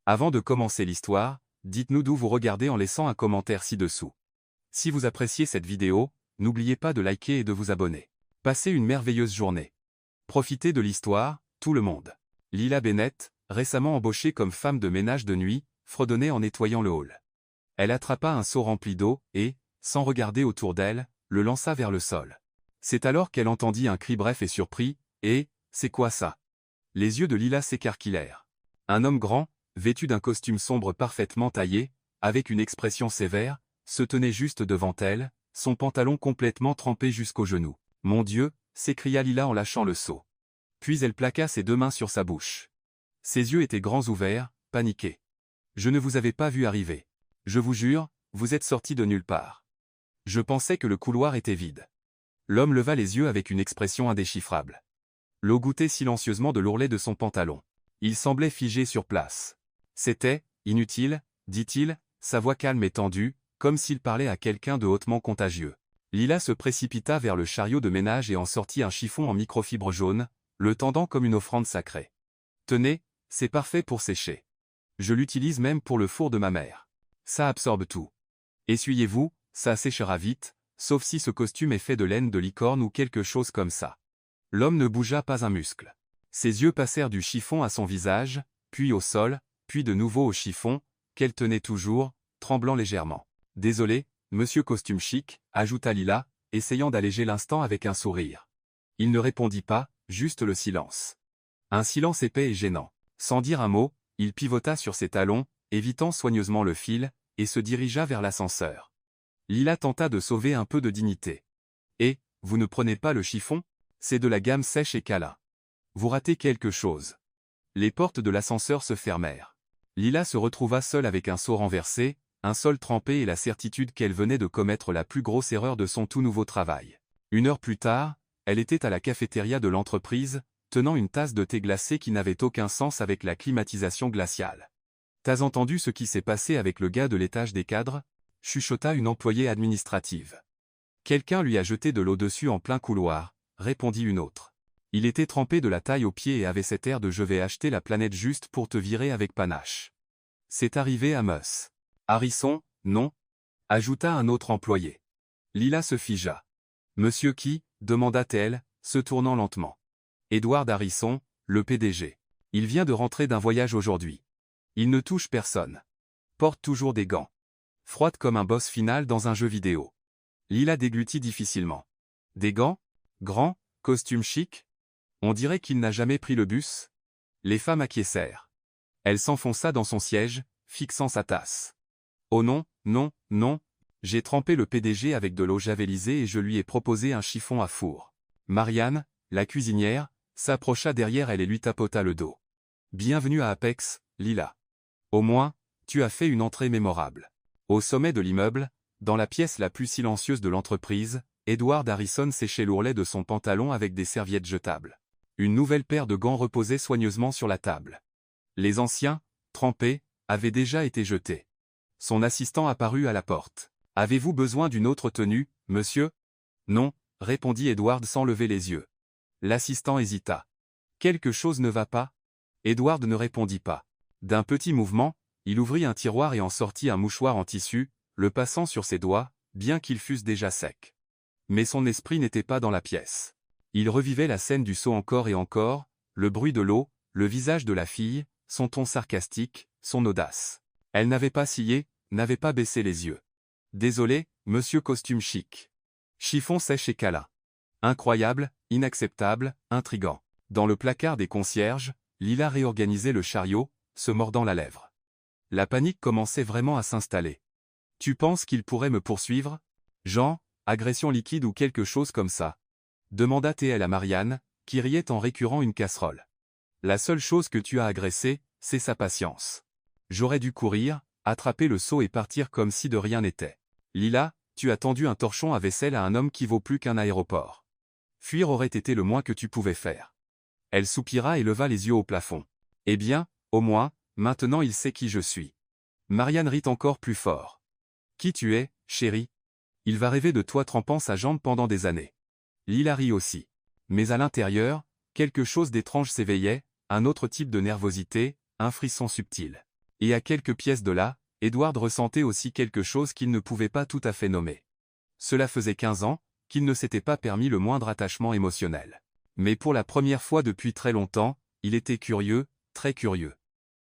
Avant de commencer l'histoire, dites-nous d'où vous regardez en laissant un commentaire ci-dessous. Si vous appréciez cette vidéo, n'oubliez pas de liker et de vous abonner. Passez une merveilleuse journée. Profitez de l'histoire, tout le monde. Lila Bennett, récemment embauchée comme femme de ménage de nuit, fredonnait en nettoyant le hall. Elle attrapa un seau rempli d'eau et, sans regarder autour d'elle, le lança vers le sol. C'est alors qu'elle entendit un cri bref et surpris, « Eh, c'est quoi ça ?» Les yeux de Lila s'écarquillèrent. Un homme grand, vêtu d'un costume sombre parfaitement taillé, avec une expression sévère, se tenait juste devant elle, son pantalon complètement trempé jusqu'aux genoux. « Mon Dieu !» s'écria Lila en lâchant le seau. Puis elle plaqua ses deux mains sur sa bouche. Ses yeux étaient grands ouverts, paniqués. « Je ne vous avais pas vu arriver. Je vous jure, vous êtes sorti de nulle part. Je pensais que le couloir était vide. » L'homme leva les yeux avec une expression indéchiffrable. L'eau gouttait silencieusement de l'ourlet de son pantalon. Il semblait figé sur place. « C'était inutile, dit-il, sa voix calme et tendue, comme s'il parlait à quelqu'un de hautement contagieux. Lila se précipita vers le chariot de ménage et en sortit un chiffon en microfibre jaune, le tendant comme une offrande sacrée. « Tenez, c'est parfait pour sécher. Je l'utilise même pour le four de ma mère. Ça absorbe tout. Essuyez-vous, ça séchera vite, sauf si ce costume est fait de laine de licorne ou quelque chose comme ça. » L'homme ne bougea pas un muscle. Ses yeux passèrent du chiffon à son visage, puis au sol, puis de nouveau au chiffon, qu'elle tenait toujours, tremblant légèrement. « Désolé, monsieur costume chic, » ajouta Lila, essayant d'alléger l'instant avec un sourire. Il ne répondit pas, juste le silence. Un silence épais et gênant. Sans dire un mot, il pivota sur ses talons, évitant soigneusement le fil, et se dirigea vers l'ascenseur. Lila tenta de sauver un peu de dignité. « Et, vous ne prenez pas le chiffon ? C'est de la gamme sèche et câlin. Vous ratez quelque chose. » Les portes de l'ascenseur se fermèrent. Lila se retrouva seule avec un seau renversé, un sol trempé et la certitude qu'elle venait de commettre la plus grosse erreur de son tout nouveau travail. Une heure plus tard, elle était à la cafétéria de l'entreprise, tenant une tasse de thé glacé qui n'avait aucun sens avec la climatisation glaciale. « T'as entendu ce qui s'est passé avec le gars de l'étage des cadres ?» chuchota une employée administrative. « Quelqu'un lui a jeté de l'eau dessus en plein couloir, » répondit une autre. Il était trempé de la taille aux pieds et avait cet air de « je vais acheter la planète juste pour te virer avec panache. » C'est arrivé à Mus. Harrison, non ? Ajouta un autre employé. Lila se figea. Monsieur qui ? Demanda-t-elle, se tournant lentement. Edward Harrison, le PDG. Il vient de rentrer d'un voyage aujourd'hui. Il ne touche personne. Porte toujours des gants. Froide comme un boss final dans un jeu vidéo. Lila déglutit difficilement. Des gants ? Grands ? Costume chic ? On dirait qu'il n'a jamais pris le bus. Les femmes acquiescèrent. Elle s'enfonça dans son siège, fixant sa tasse. Oh non, non, non. J'ai trempé le PDG avec de l'eau javelisée et je lui ai proposé un chiffon à four. Marianne, la cuisinière, s'approcha derrière elle et lui tapota le dos. Bienvenue à Apex, Lila. Au moins, tu as fait une entrée mémorable. Au sommet de l'immeuble, dans la pièce la plus silencieuse de l'entreprise, Edward Harrison séchait l'ourlet de son pantalon avec des serviettes jetables. Une nouvelle paire de gants reposait soigneusement sur la table. Les anciens, trempés, avaient déjà été jetés. Son assistant apparut à la porte. « Avez-vous besoin d'une autre tenue, monsieur ?»« Non, » répondit Edward sans lever les yeux. L'assistant hésita. « Quelque chose ne va pas ?» Edward ne répondit pas. D'un petit mouvement, il ouvrit un tiroir et en sortit un mouchoir en tissu, le passant sur ses doigts, bien qu'ils fussent déjà secs. Mais son esprit n'était pas dans la pièce. Il revivait la scène du seau encore et encore, le bruit de l'eau, le visage de la fille, son ton sarcastique, son audace. Elle n'avait pas scié, n'avait pas baissé les yeux. Désolé, monsieur costume chic. Chiffon sèche et câlin. Incroyable, inacceptable, intrigant. Dans le placard des concierges, Lila réorganisait le chariot, se mordant la lèvre. La panique commençait vraiment à s'installer. Tu penses qu'il pourrait me poursuivre ? Jean, agression liquide ou quelque chose comme ça ? Demanda-t-elle à Marianne, qui riait en récurant une casserole. La seule chose que tu as agressée, c'est sa patience. J'aurais dû courir, attraper le seau et partir comme si de rien n'était. Lila, tu as tendu un torchon à vaisselle à un homme qui vaut plus qu'un aéroport. Fuir aurait été le moins que tu pouvais faire. Elle soupira et leva les yeux au plafond. Eh bien, au moins, maintenant il sait qui je suis. Marianne rit encore plus fort. Qui tu es, chérie ? Il va rêver de toi trempant sa jambe pendant des années. Lila rit aussi. Mais à l'intérieur, quelque chose d'étrange s'éveillait, un autre type de nervosité, un frisson subtil. Et à quelques pièces de là, Edward ressentait aussi quelque chose qu'il ne pouvait pas tout à fait nommer. Cela faisait 15 ans qu'il ne s'était pas permis le moindre attachement émotionnel. Mais pour la première fois depuis très longtemps, il était curieux, très curieux.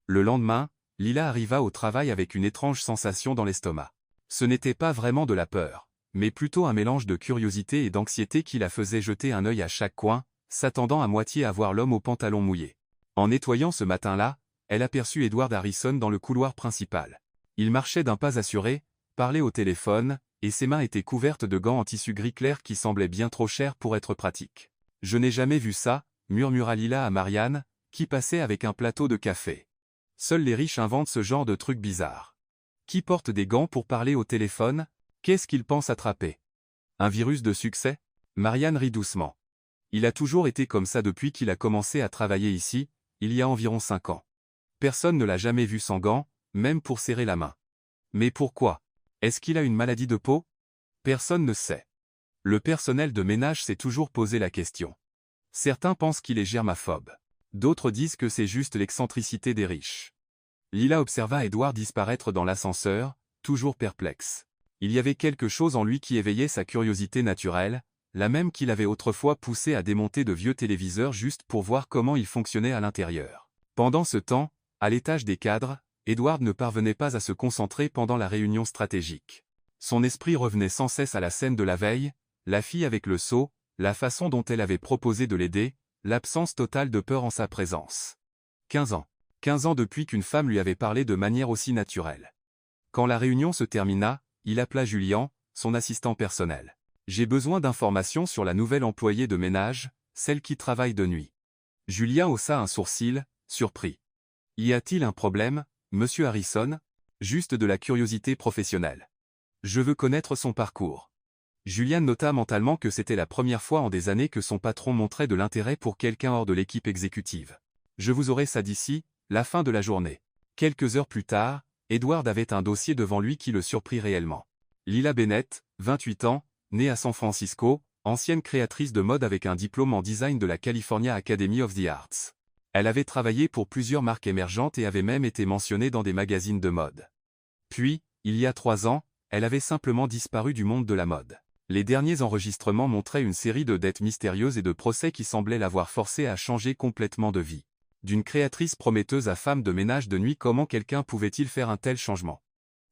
Le lendemain, Lila arriva au travail avec une étrange sensation dans l'estomac. Ce n'était pas vraiment de la peur, mais plutôt un mélange de curiosité et d'anxiété qui la faisait jeter un œil à chaque coin, s'attendant à moitié à voir l'homme aux pantalons mouillés. En nettoyant ce matin-là, elle aperçut Edward Harrison dans le couloir principal. Il marchait d'un pas assuré, parlait au téléphone, et ses mains étaient couvertes de gants en tissu gris clair qui semblaient bien trop chers pour être pratiques. « Je n'ai jamais vu ça », murmura Lila à Marianne, qui passait avec un plateau de café. « Seuls les riches inventent ce genre de trucs bizarres. Qui porte des gants pour parler au téléphone? Qu'est-ce qu'ils pensent attraper? Un virus de succès ?» Marianne rit doucement. Il a toujours été comme ça depuis qu'il a commencé à travailler ici, il y a environ 5 ans. Personne ne l'a jamais vu sans gants, même pour serrer la main. Mais pourquoi? Est-ce qu'il a une maladie de peau? Personne ne sait. Le personnel de ménage s'est toujours posé la question. Certains pensent qu'il est germaphobe. D'autres disent que c'est juste l'excentricité des riches. Lila observa Edward disparaître dans l'ascenseur, toujours perplexe. Il y avait quelque chose en lui qui éveillait sa curiosité naturelle, la même qui l'avait autrefois poussé à démonter de vieux téléviseurs juste pour voir comment ils fonctionnaient à l'intérieur. Pendant ce temps, à l'étage des cadres, Edward ne parvenait pas à se concentrer pendant la réunion stratégique. Son esprit revenait sans cesse à la scène de la veille, la fille avec le seau, la façon dont elle avait proposé de l'aider, l'absence totale de peur en sa présence. 15 ans. 15 ans depuis qu'une femme lui avait parlé de manière aussi naturelle. Quand la réunion se termina, il appela Julian, son assistant personnel. « J'ai besoin d'informations sur la nouvelle employée de ménage, celle qui travaille de nuit. » Julian haussa un sourcil, surpris. « Y a-t-il un problème, monsieur Harrison? Juste de la curiosité professionnelle. Je veux connaître son parcours. » Julian nota mentalement que c'était la première fois en des années que son patron montrait de l'intérêt pour quelqu'un hors de l'équipe exécutive. « Je vous aurai ça d'ici, la fin de la journée. » Quelques heures plus tard, Edward avait un dossier devant lui qui le surprit réellement. Lila Bennett, 28 ans, née à San Francisco, ancienne créatrice de mode avec un diplôme en design de la California Academy of the Arts. Elle avait travaillé pour plusieurs marques émergentes et avait même été mentionnée dans des magazines de mode. Puis, il y a 3 ans, elle avait simplement disparu du monde de la mode. Les derniers enregistrements montraient une série de dettes mystérieuses et de procès qui semblaient l'avoir forcée à changer complètement de vie. D'une créatrice prometteuse à femme de ménage de nuit, comment quelqu'un pouvait-il faire un tel changement?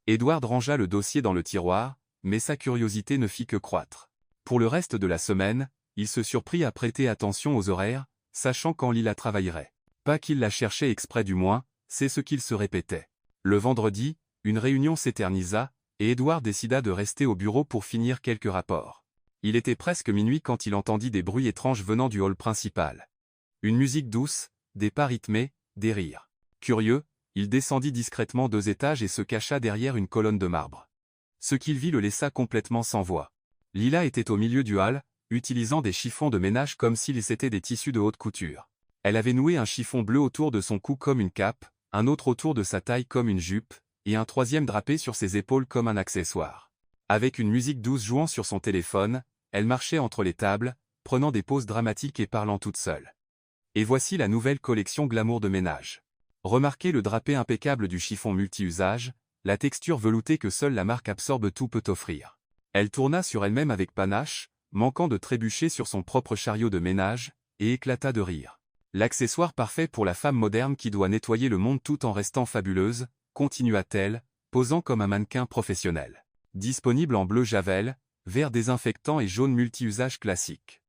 Edward rangea le dossier dans le tiroir, mais sa curiosité ne fit que croître. Pour le reste de la semaine, il se surprit à prêter attention aux horaires, sachant quand Lila travaillerait. Pas qu'il la cherchait exprès du moins, c'est ce qu'il se répétait. Le vendredi, une réunion s'éternisa, et Edward décida de rester au bureau pour finir quelques rapports. Il était presque minuit quand il entendit des bruits étranges venant du hall principal. Une musique douce, des pas rythmés, des rires. Curieux, il descendit discrètement 2 étages et se cacha derrière une colonne de marbre. Ce qu'il vit le laissa complètement sans voix. Lila était au milieu du hall, utilisant des chiffons de ménage comme s'ils étaient des tissus de haute couture. Elle avait noué un chiffon bleu autour de son cou comme une cape, un autre autour de sa taille comme une jupe, et un troisième drapé sur ses épaules comme un accessoire. Avec une musique douce jouant sur son téléphone, elle marchait entre les tables, prenant des pauses dramatiques et parlant toute seule. Et voici la nouvelle collection glamour de ménage. Remarquez le drapé impeccable du chiffon multi-usage, la texture veloutée que seule la marque Absorbe Tout peut offrir. Elle tourna sur elle-même avec panache, manquant de trébucher sur son propre chariot de ménage, et éclata de rire. L'accessoire parfait pour la femme moderne qui doit nettoyer le monde tout en restant fabuleuse, continua-t-elle, posant comme un mannequin professionnel. Disponible en bleu Javel, vert désinfectant et jaune multi-usage classique.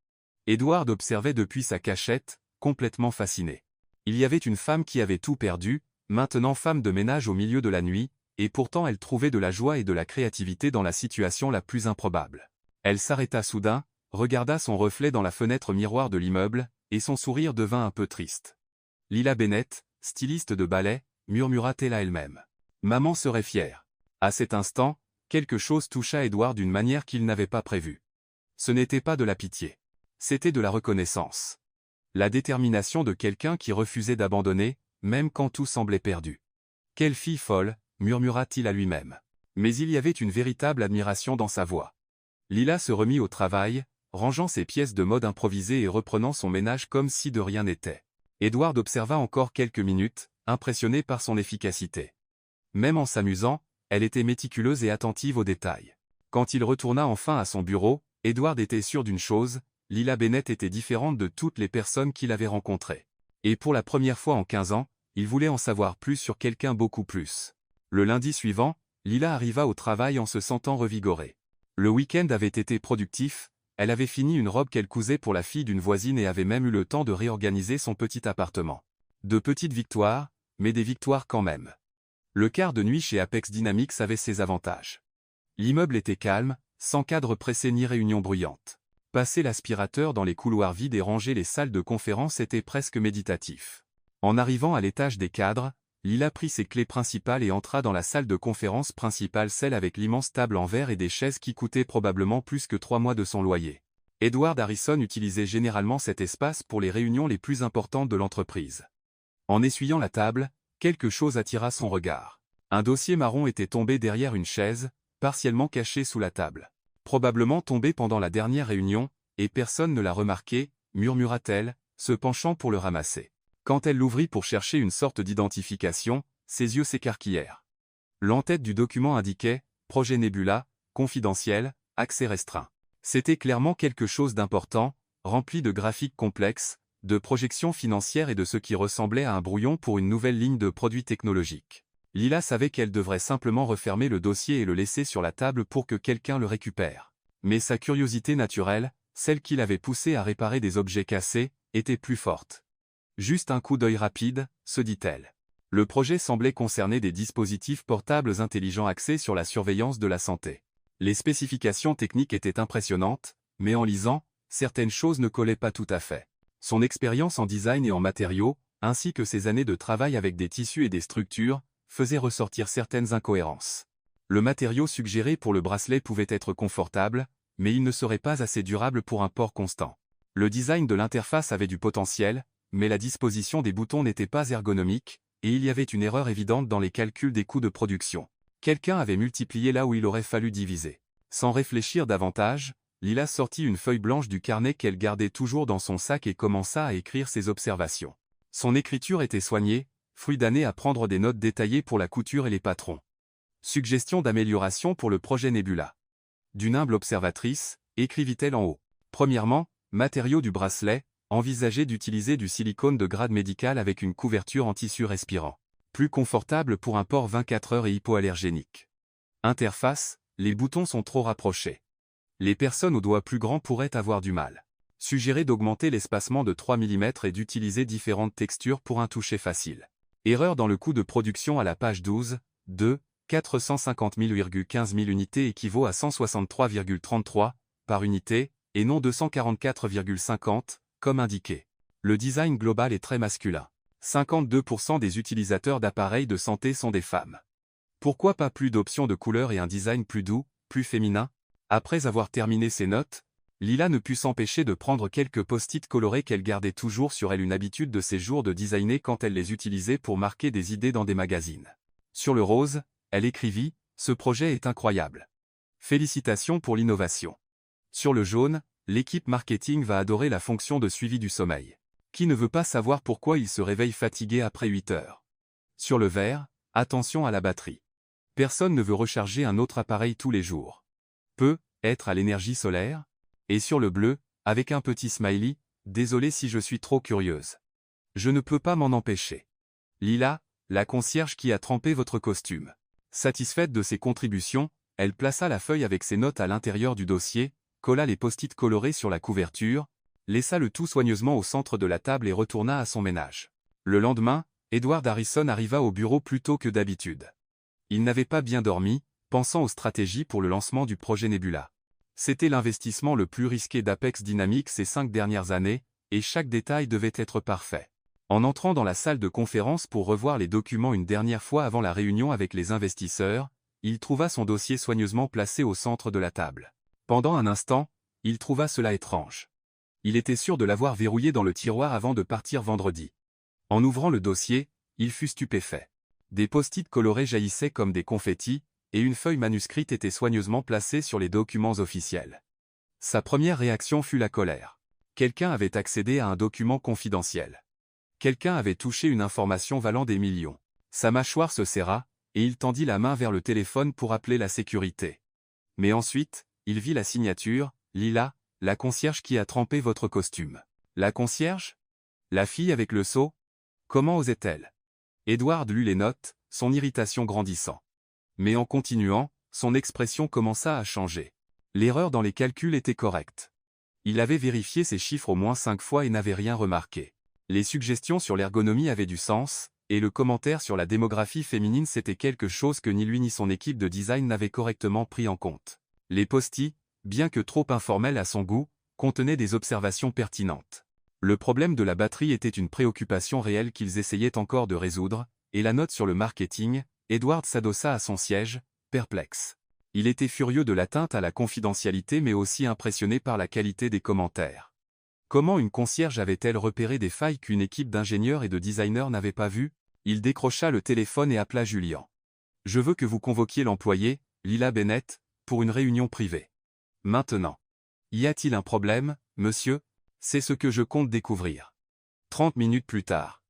Edward observait depuis sa cachette, complètement fasciné. Il y avait une femme qui avait tout perdu, maintenant femme de ménage au milieu de la nuit, et pourtant elle trouvait de la joie et de la créativité dans la situation la plus improbable. Elle s'arrêta soudain, regarda son reflet dans la fenêtre miroir de l'immeuble, et son sourire devint un peu triste. Lila Bennett, styliste de ballet, murmura-t-elle à elle-même. Maman serait fière. À cet instant, quelque chose toucha Edward d'une manière qu'il n'avait pas prévue. Ce n'était pas de la pitié. C'était de la reconnaissance. La détermination de quelqu'un qui refusait d'abandonner, même quand tout semblait perdu. Quelle fille folle, murmura-t-il à lui-même. Mais il y avait une véritable admiration dans sa voix. Lila se remit au travail, rangeant ses pièces de mode improvisées et reprenant son ménage comme si de rien n'était. Edward observa encore quelques minutes, impressionné par son efficacité. Même en s'amusant, elle était méticuleuse et attentive aux détails. Quand il retourna enfin à son bureau, Edward était sûr d'une chose, Lila Bennett était différente de toutes les personnes qu'il avait rencontrées. Et pour la première fois en 15 ans, il voulait en savoir plus sur quelqu'un beaucoup plus. Le lundi suivant, Lila arriva au travail en se sentant revigorée. Le week-end avait été productif, elle avait fini une robe qu'elle cousait pour la fille d'une voisine et avait même eu le temps de réorganiser son petit appartement. De petites victoires, mais des victoires quand même. Le quart de nuit chez Apex Dynamics avait ses avantages. L'immeuble était calme, sans cadre pressé ni réunion bruyante. Passer l'aspirateur dans les couloirs vides et ranger les salles de conférence était presque méditatif. En arrivant à l'étage des cadres, Lila prit ses clés principales et entra dans la salle de conférence principale, celle avec l'immense table en verre et des chaises qui coûtaient probablement plus que 3 mois de son loyer. Edward Harrison utilisait généralement cet espace pour les réunions les plus importantes de l'entreprise. En essuyant la table, quelque chose attira son regard. Un dossier marron était tombé derrière une chaise, partiellement caché sous la table. Probablement tombé pendant la dernière réunion, et personne ne l'a remarqué, murmura-t-elle, se penchant pour le ramasser. Quand elle l'ouvrit pour chercher une sorte d'identification, ses yeux s'écarquillèrent. L'entête du document indiquait « Projet Nebula, confidentiel, accès restreint ». C'était clairement quelque chose d'important, rempli de graphiques complexes, de projections financières et de ce qui ressemblait à un brouillon pour une nouvelle ligne de produits technologiques. Lila savait qu'elle devrait simplement refermer le dossier et le laisser sur la table pour que quelqu'un le récupère. Mais sa curiosité naturelle, celle qui l'avait poussée à réparer des objets cassés, était plus forte. Juste un coup d'œil rapide, se dit-elle. Le projet semblait concerner des dispositifs portables intelligents axés sur la surveillance de la santé. Les spécifications techniques étaient impressionnantes, mais en lisant, certaines choses ne collaient pas tout à fait. Son expérience en design et en matériaux, ainsi que ses années de travail avec des tissus et des structures, faisaient ressortir certaines incohérences. Le matériau suggéré pour le bracelet pouvait être confortable, mais il ne serait pas assez durable pour un port constant. Le design de l'interface avait du potentiel, mais la disposition des boutons n'était pas ergonomique, et il y avait une erreur évidente dans les calculs des coûts de production. Quelqu'un avait multiplié là où il aurait fallu diviser. Sans réfléchir davantage, Lila sortit une feuille blanche du carnet qu'elle gardait toujours dans son sac et commença à écrire ses observations. Son écriture était soignée, fruit d'années à prendre des notes détaillées pour la couture et les patrons. Suggestion d'amélioration pour le projet Nebula. D'une humble observatrice, écrivit-elle en haut. Premièrement, matériaux du bracelet, envisagez d'utiliser du silicone de grade médical avec une couverture en tissu respirant. Plus confortable pour un port 24 heures et hypoallergénique. Interface, les boutons sont trop rapprochés. Les personnes aux doigts plus grands pourraient avoir du mal. Suggérez d'augmenter l'espacement de 3 mm et d'utiliser différentes textures pour un toucher facile. Erreur dans le coût de production à la page 12, 2, 450 000,15 000 unités équivaut à 163,33 par unité, et non 244,50, comme indiqué. Le design global est très masculin. 52% des utilisateurs d'appareils de santé sont des femmes. Pourquoi pas plus d'options de couleurs et un design plus doux, plus féminin? Après avoir terminé ses notes, Lila ne put s'empêcher de prendre quelques post-it colorés qu'elle gardait toujours sur elle, une habitude de ses jours de designer quand elle les utilisait pour marquer des idées dans des magazines. Sur le rose, elle écrivit « Ce projet est incroyable. Félicitations pour l'innovation. » Sur le jaune, l'équipe marketing va adorer la fonction de suivi du sommeil. Qui ne veut pas savoir pourquoi il se réveille fatigué après 8 heures? Sur le vert, attention à la batterie. Personne ne veut recharger un autre appareil tous les jours. Peut être à l'énergie solaire? Et sur le bleu, avec un petit smiley, désolé si je suis trop curieuse. Je ne peux pas m'en empêcher. Lila, la concierge qui a trempé votre costume. Satisfaite de ses contributions, elle plaça la feuille avec ses notes à l'intérieur du dossier, colla les post-it colorés sur la couverture, laissa le tout soigneusement au centre de la table et retourna à son ménage. Le lendemain, Edward Harrison arriva au bureau plus tôt que d'habitude. Il n'avait pas bien dormi, pensant aux stratégies pour le lancement du projet Nebula. C'était l'investissement le plus risqué d'Apex Dynamics ces 5 dernières années, et chaque détail devait être parfait. En entrant dans la salle de conférence pour revoir les documents une dernière fois avant la réunion avec les investisseurs, il trouva son dossier soigneusement placé au centre de la table. Pendant un instant, il trouva cela étrange. Il était sûr de l'avoir verrouillé dans le tiroir avant de partir vendredi. En ouvrant le dossier, il fut stupéfait. Des post-it colorés jaillissaient comme des confettis, et une feuille manuscrite était soigneusement placée sur les documents officiels. Sa première réaction fut la colère. Quelqu'un avait accédé à un document confidentiel. Quelqu'un avait touché une information valant des millions. Sa mâchoire se serra, et il tendit la main vers le téléphone pour appeler la sécurité. Mais ensuite, il vit la signature, Lila, la concierge qui a trempé votre costume. La concierge? La fille avec le seau? Comment osait-elle? Edward lut les notes, son irritation grandissant. Mais en continuant, son expression commença à changer. L'erreur dans les calculs était correcte. Il avait vérifié ces chiffres au moins 5 fois et n'avait rien remarqué. Les suggestions sur l'ergonomie avaient du sens, et le commentaire sur la démographie féminine c'était quelque chose que ni lui ni son équipe de design n'avaient correctement pris en compte. Les post-it, bien que trop informels à son goût, contenaient des observations pertinentes. Le problème de la batterie était une préoccupation réelle qu'ils essayaient encore de résoudre, et la note sur le marketing, Edward s'adossa à son siège, perplexe. Il était furieux de l'atteinte à la confidentialité mais aussi impressionné par la qualité des commentaires. Comment une concierge avait-elle repéré des failles qu'une équipe d'ingénieurs et de designers n'avait pas vues? Il décrocha le téléphone et appela Julian. « Je veux que vous convoquiez l'employé, Lila Bennett, pour une réunion privée. Maintenant. Y a-t-il un problème, monsieur? C'est ce que je compte découvrir. » 30 minutes plus tard.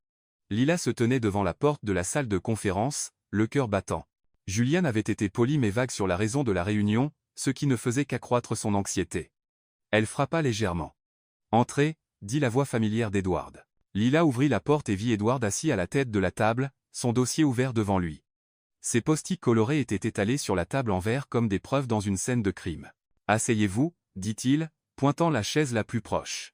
Lila se tenait devant la porte de la salle de conférence, le cœur battant. Julian avait été poli mais vague sur la raison de la réunion, ce qui ne faisait qu'accroître son anxiété. Elle frappa légèrement. « Entrez », dit la voix familière d'Edward. Lila ouvrit la porte et vit Edward assis à la tête de la table, son dossier ouvert devant lui. Ses post-it colorés étaient étalés sur la table en verre comme des preuves dans une scène de crime. « Asseyez-vous », dit-il, pointant la chaise la plus proche.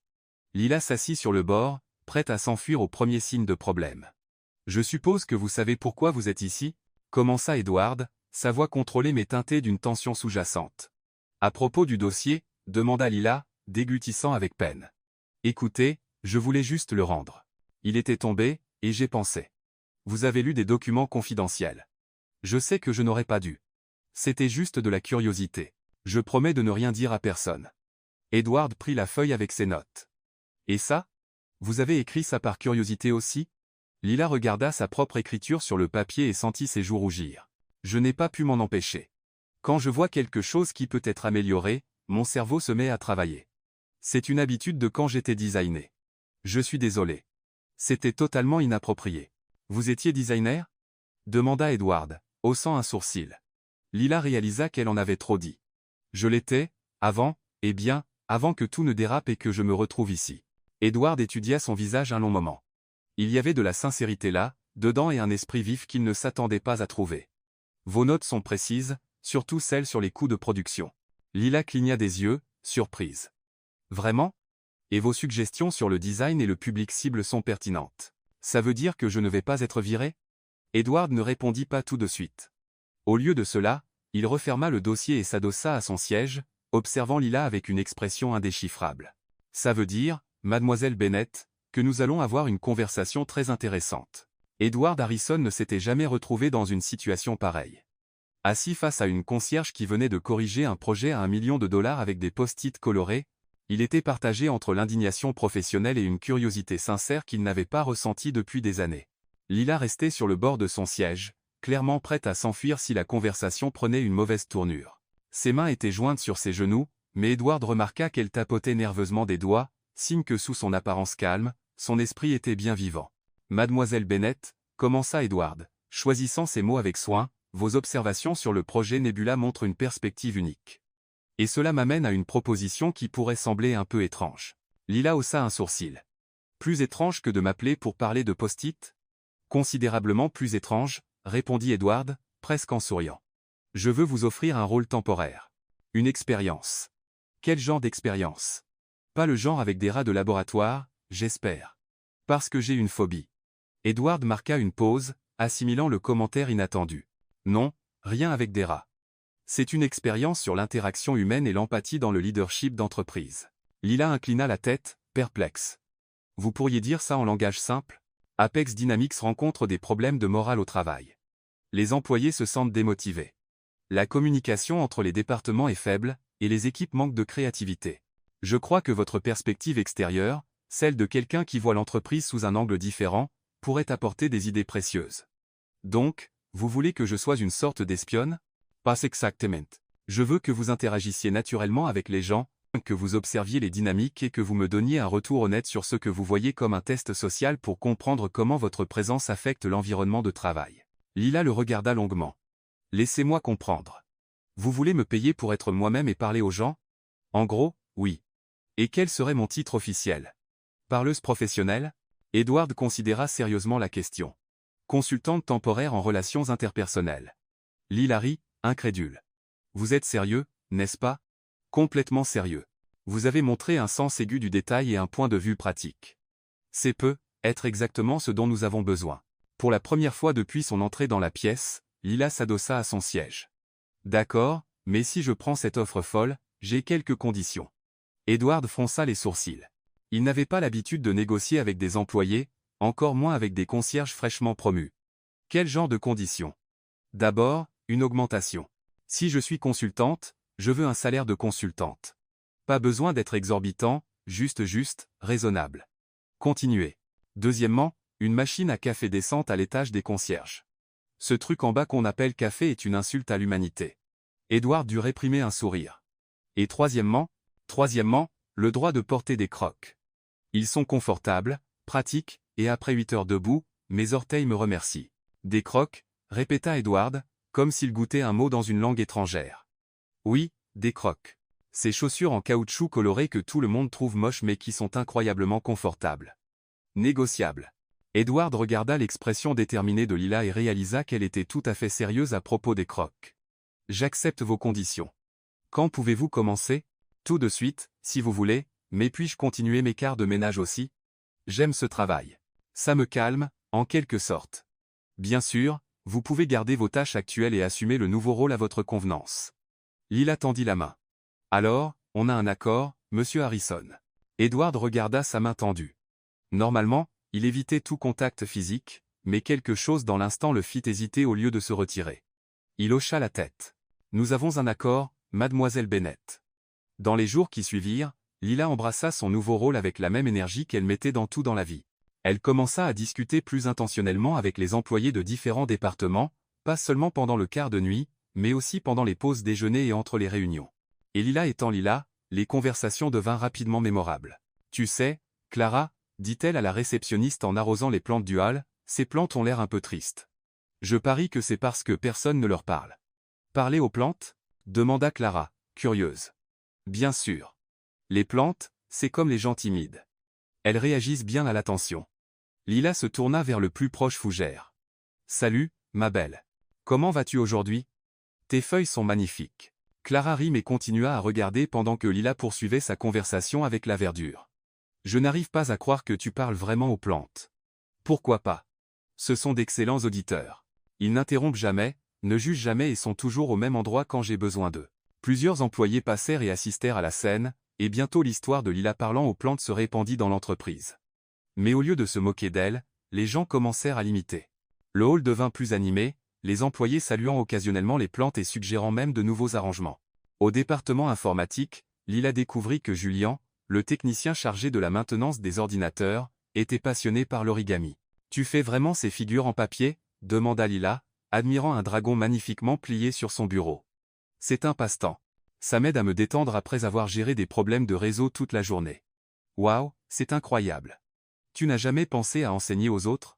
Lila s'assit sur le bord, prête à s'enfuir au premier signe de problème. « Je suppose que vous savez pourquoi vous êtes ici ?» commença Edward, sa voix contrôlée mais teintée d'une tension sous-jacente. « À propos du dossier ?» demanda Lila, déglutissant avec peine. « Écoutez, je voulais juste le rendre. Il était tombé, et j'ai pensé. Vous avez lu des documents confidentiels. Je sais que je n'aurais pas dû. C'était juste de la curiosité. Je promets de ne rien dire à personne. » Edward prit la feuille avec ses notes. « Et ça? Vous avez écrit ça par curiosité aussi ?» Lila regarda sa propre écriture sur le papier et sentit ses joues rougir. « Je n'ai pas pu m'en empêcher. Quand je vois quelque chose qui peut être amélioré, mon cerveau se met à travailler. C'est une habitude de quand j'étais designer. Je suis désolé. C'était totalement inapproprié. Vous étiez designer? » demanda Edward, haussant un sourcil. Lila réalisa qu'elle en avait trop dit. « Je l'étais, avant, eh bien, avant que tout ne dérape et que je me retrouve ici. » Edward étudia son visage un long moment. Il y avait de la sincérité là, dedans et un esprit vif qu'il ne s'attendait pas à trouver. « Vos notes sont précises, surtout celles sur les coûts de production. » Lila cligna des yeux, surprise. « Vraiment? Et vos suggestions sur le design et le public cible sont pertinentes. Ça veut dire que je ne vais pas être viré? » Edward ne répondit pas tout de suite. Au lieu de cela, il referma le dossier et s'adossa à son siège, observant Lila avec une expression indéchiffrable. « Ça veut dire, mademoiselle Bennett, que nous allons avoir une conversation très intéressante. » Edward Harrison ne s'était jamais retrouvé dans une situation pareille. Assis face à une concierge qui venait de corriger un projet à $1 million avec des post-it colorés, il était partagé entre l'indignation professionnelle et une curiosité sincère qu'il n'avait pas ressentie depuis des années. Lila restait sur le bord de son siège, clairement prête à s'enfuir si la conversation prenait une mauvaise tournure. Ses mains étaient jointes sur ses genoux, mais Edward remarqua qu'elle tapotait nerveusement des doigts, signe que sous son apparence calme, son esprit était bien vivant. « Mademoiselle Bennett », commença Edward, choisissant ses mots avec soin, « vos observations sur le projet Nebula montrent une perspective unique. Et cela m'amène à une proposition qui pourrait sembler un peu étrange. » Lila haussa un sourcil. « Plus étrange que de m'appeler pour parler de post-it ? » « Considérablement plus étrange, » répondit Edward, presque en souriant. « Je veux vous offrir un rôle temporaire. Une expérience. » « Quel genre d'expérience ? » « Pas le genre avec des rats de laboratoire, j'espère. Parce que j'ai une phobie. » Edward marqua une pause, assimilant le commentaire inattendu. « Non, rien avec des rats. C'est une expérience sur l'interaction humaine et l'empathie dans le leadership d'entreprise. » Lila inclina la tête, perplexe. « Vous pourriez dire ça en langage simple ? Apex Dynamics rencontre des problèmes de morale au travail. Les employés se sentent démotivés. La communication entre les départements est faible, et les équipes manquent de créativité. Je crois que votre perspective extérieure, celle de quelqu'un qui voit l'entreprise sous un angle différent, pourrait apporter des idées précieuses. Donc, vous voulez que je sois une sorte d'espionne ? Pas exactement. Je veux que vous interagissiez naturellement avec les gens, que vous observiez les dynamiques et que vous me donniez un retour honnête sur ce que vous voyez comme un test social pour comprendre comment votre présence affecte l'environnement de travail. Lila le regarda longuement. Laissez-moi comprendre. Vous voulez me payer pour être moi-même et parler aux gens? En gros, oui. Et quel serait mon titre officiel? Parleuse professionnelle? Edward considéra sérieusement la question. Consultante temporaire en relations interpersonnelles. Lila rit, incrédule. Vous êtes sérieux, n'est-ce pas? Complètement sérieux. Vous avez montré un sens aigu du détail et un point de vue pratique. C'est être exactement ce dont nous avons besoin. Pour la première fois depuis son entrée dans la pièce, Lila s'adossa à son siège. D'accord, mais si je prends cette offre folle, j'ai quelques conditions. Edward fronça les sourcils. Il n'avait pas l'habitude de négocier avec des employés, encore moins avec des concierges fraîchement promus. Quel genre de conditions? D'abord, une augmentation. Si je suis consultante, je veux un salaire de consultante. Pas besoin d'être exorbitant, juste, raisonnable. Continuez. Deuxièmement, une machine à café décente à l'étage des concierges. Ce truc en bas qu'on appelle café est une insulte à l'humanité. Edward dut réprimer un sourire. Et troisièmement, le droit de porter des crocs. Ils sont confortables, pratiques, et après 8 heures debout, mes orteils me remercient. Des crocs, répéta Edward, comme s'il goûtait un mot dans une langue étrangère. Oui, des crocs. Ces chaussures en caoutchouc coloré que tout le monde trouve moches mais qui sont incroyablement confortables. Négociable. Edward regarda l'expression déterminée de Lila et réalisa qu'elle était tout à fait sérieuse à propos des crocs. J'accepte vos conditions. Quand pouvez-vous commencer? Tout de suite, si vous voulez, mais puis-je continuer mes quarts de ménage aussi? J'aime ce travail. Ça me calme, en quelque sorte. Bien sûr, vous pouvez garder vos tâches actuelles et assumer le nouveau rôle à votre convenance. Lila tendit la main. Alors, on a un accord, monsieur Harrison. Edward regarda sa main tendue. Normalement, il évitait tout contact physique, mais quelque chose dans l'instant le fit hésiter au lieu de se retirer. Il hocha la tête. Nous avons un accord, mademoiselle Bennett. Dans les jours qui suivirent, Lila embrassa son nouveau rôle avec la même énergie qu'elle mettait dans tout dans la vie. Elle commença à discuter plus intentionnellement avec les employés de différents départements, pas seulement pendant le quart de nuit, mais aussi pendant les pauses déjeuner et entre les réunions. Et Lila étant Lila, les conversations devinrent rapidement mémorables. Tu sais, Clara, dit-elle à la réceptionniste en arrosant les plantes du hall, ces plantes ont l'air un peu tristes. Je parie que c'est parce que personne ne leur parle. Parler aux plantes? Demanda Clara, curieuse. Bien sûr. Les plantes, c'est comme les gens timides. Elles réagissent bien à l'attention. Lila se tourna vers le plus proche fougère. Salut, ma belle. Comment vas-tu aujourd'hui? Tes feuilles sont magnifiques. Clara rit mais continua à regarder pendant que Lila poursuivait sa conversation avec la verdure. Je n'arrive pas à croire que tu parles vraiment aux plantes. Pourquoi pas? Ce sont d'excellents auditeurs. Ils n'interrompent jamais, ne jugent jamais et sont toujours au même endroit quand j'ai besoin d'eux. Plusieurs employés passèrent et assistèrent à la scène, et bientôt l'histoire de Lila parlant aux plantes se répandit dans l'entreprise. Mais au lieu de se moquer d'elle, les gens commencèrent à l'imiter. Le hall devint plus animé, les employés saluant occasionnellement les plantes et suggérant même de nouveaux arrangements. Au département informatique, Lila découvrit que Julian, le technicien chargé de la maintenance des ordinateurs, était passionné par l'origami. Tu fais vraiment ces figures en papier? Demanda Lila, admirant un dragon magnifiquement plié sur son bureau. C'est un passe-temps. Ça m'aide à me détendre après avoir géré des problèmes de réseau toute la journée. Waouh, c'est incroyable. Tu n'as jamais pensé à enseigner aux autres?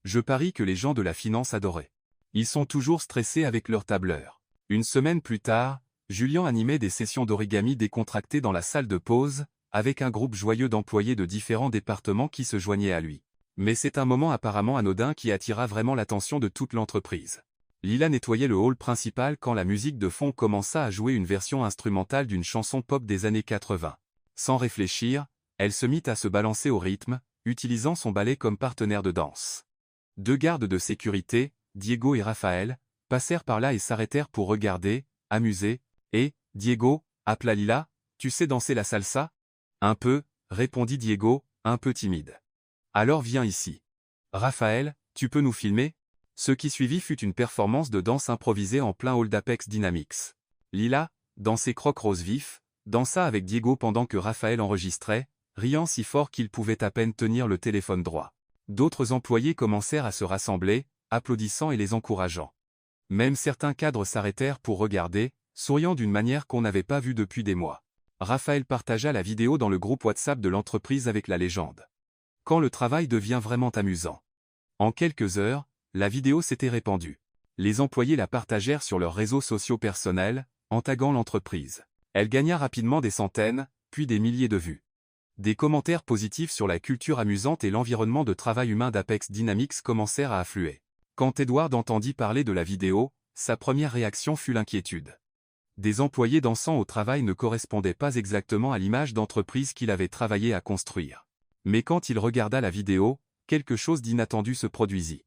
Je parie que les gens de la finance adoraient. Ils sont toujours stressés avec leur tableur. Une semaine plus tard, Julian animait des sessions d'origami décontractées dans la salle de pause, avec un groupe joyeux d'employés de différents départements qui se joignaient à lui. Mais c'est un moment apparemment anodin qui attira vraiment l'attention de toute l'entreprise. Lila nettoyait le hall principal quand la musique de fond commença à jouer une version instrumentale d'une chanson pop des années 80. Sans réfléchir, elle se mit à se balancer au rythme, utilisant son balai comme partenaire de danse. Deux gardes de sécurité, Diego et Raphaël, passèrent par là et s'arrêtèrent pour regarder, amusés, et, Diego, appela Lila, tu sais danser la salsa? Un peu, répondit Diego, un peu timide. Alors viens ici. Raphaël, tu peux nous filmer? Ce qui suivit fut une performance de danse improvisée en plein hall d'Apex Dynamics. Lila, dans ses crocs roses vifs, dansa avec Diego pendant que Raphaël enregistrait, riant si fort qu'il pouvait à peine tenir le téléphone droit. D'autres employés commencèrent à se rassembler, applaudissant et les encourageant. Même certains cadres s'arrêtèrent pour regarder, souriant d'une manière qu'on n'avait pas vue depuis des mois. Raphaël partagea la vidéo dans le groupe WhatsApp de l'entreprise avec la légende. Quand le travail devient vraiment amusant. En quelques heures, la vidéo s'était répandue. Les employés la partagèrent sur leurs réseaux sociaux personnels, en taguant l'entreprise. Elle gagna rapidement des centaines, puis des milliers de vues. Des commentaires positifs sur la culture amusante et l'environnement de travail humain d'Apex Dynamics commencèrent à affluer. Quand Edward entendit parler de la vidéo, sa première réaction fut l'inquiétude. Des employés dansant au travail ne correspondaient pas exactement à l'image d'entreprise qu'il avait travaillé à construire. Mais quand il regarda la vidéo, quelque chose d'inattendu se produisit.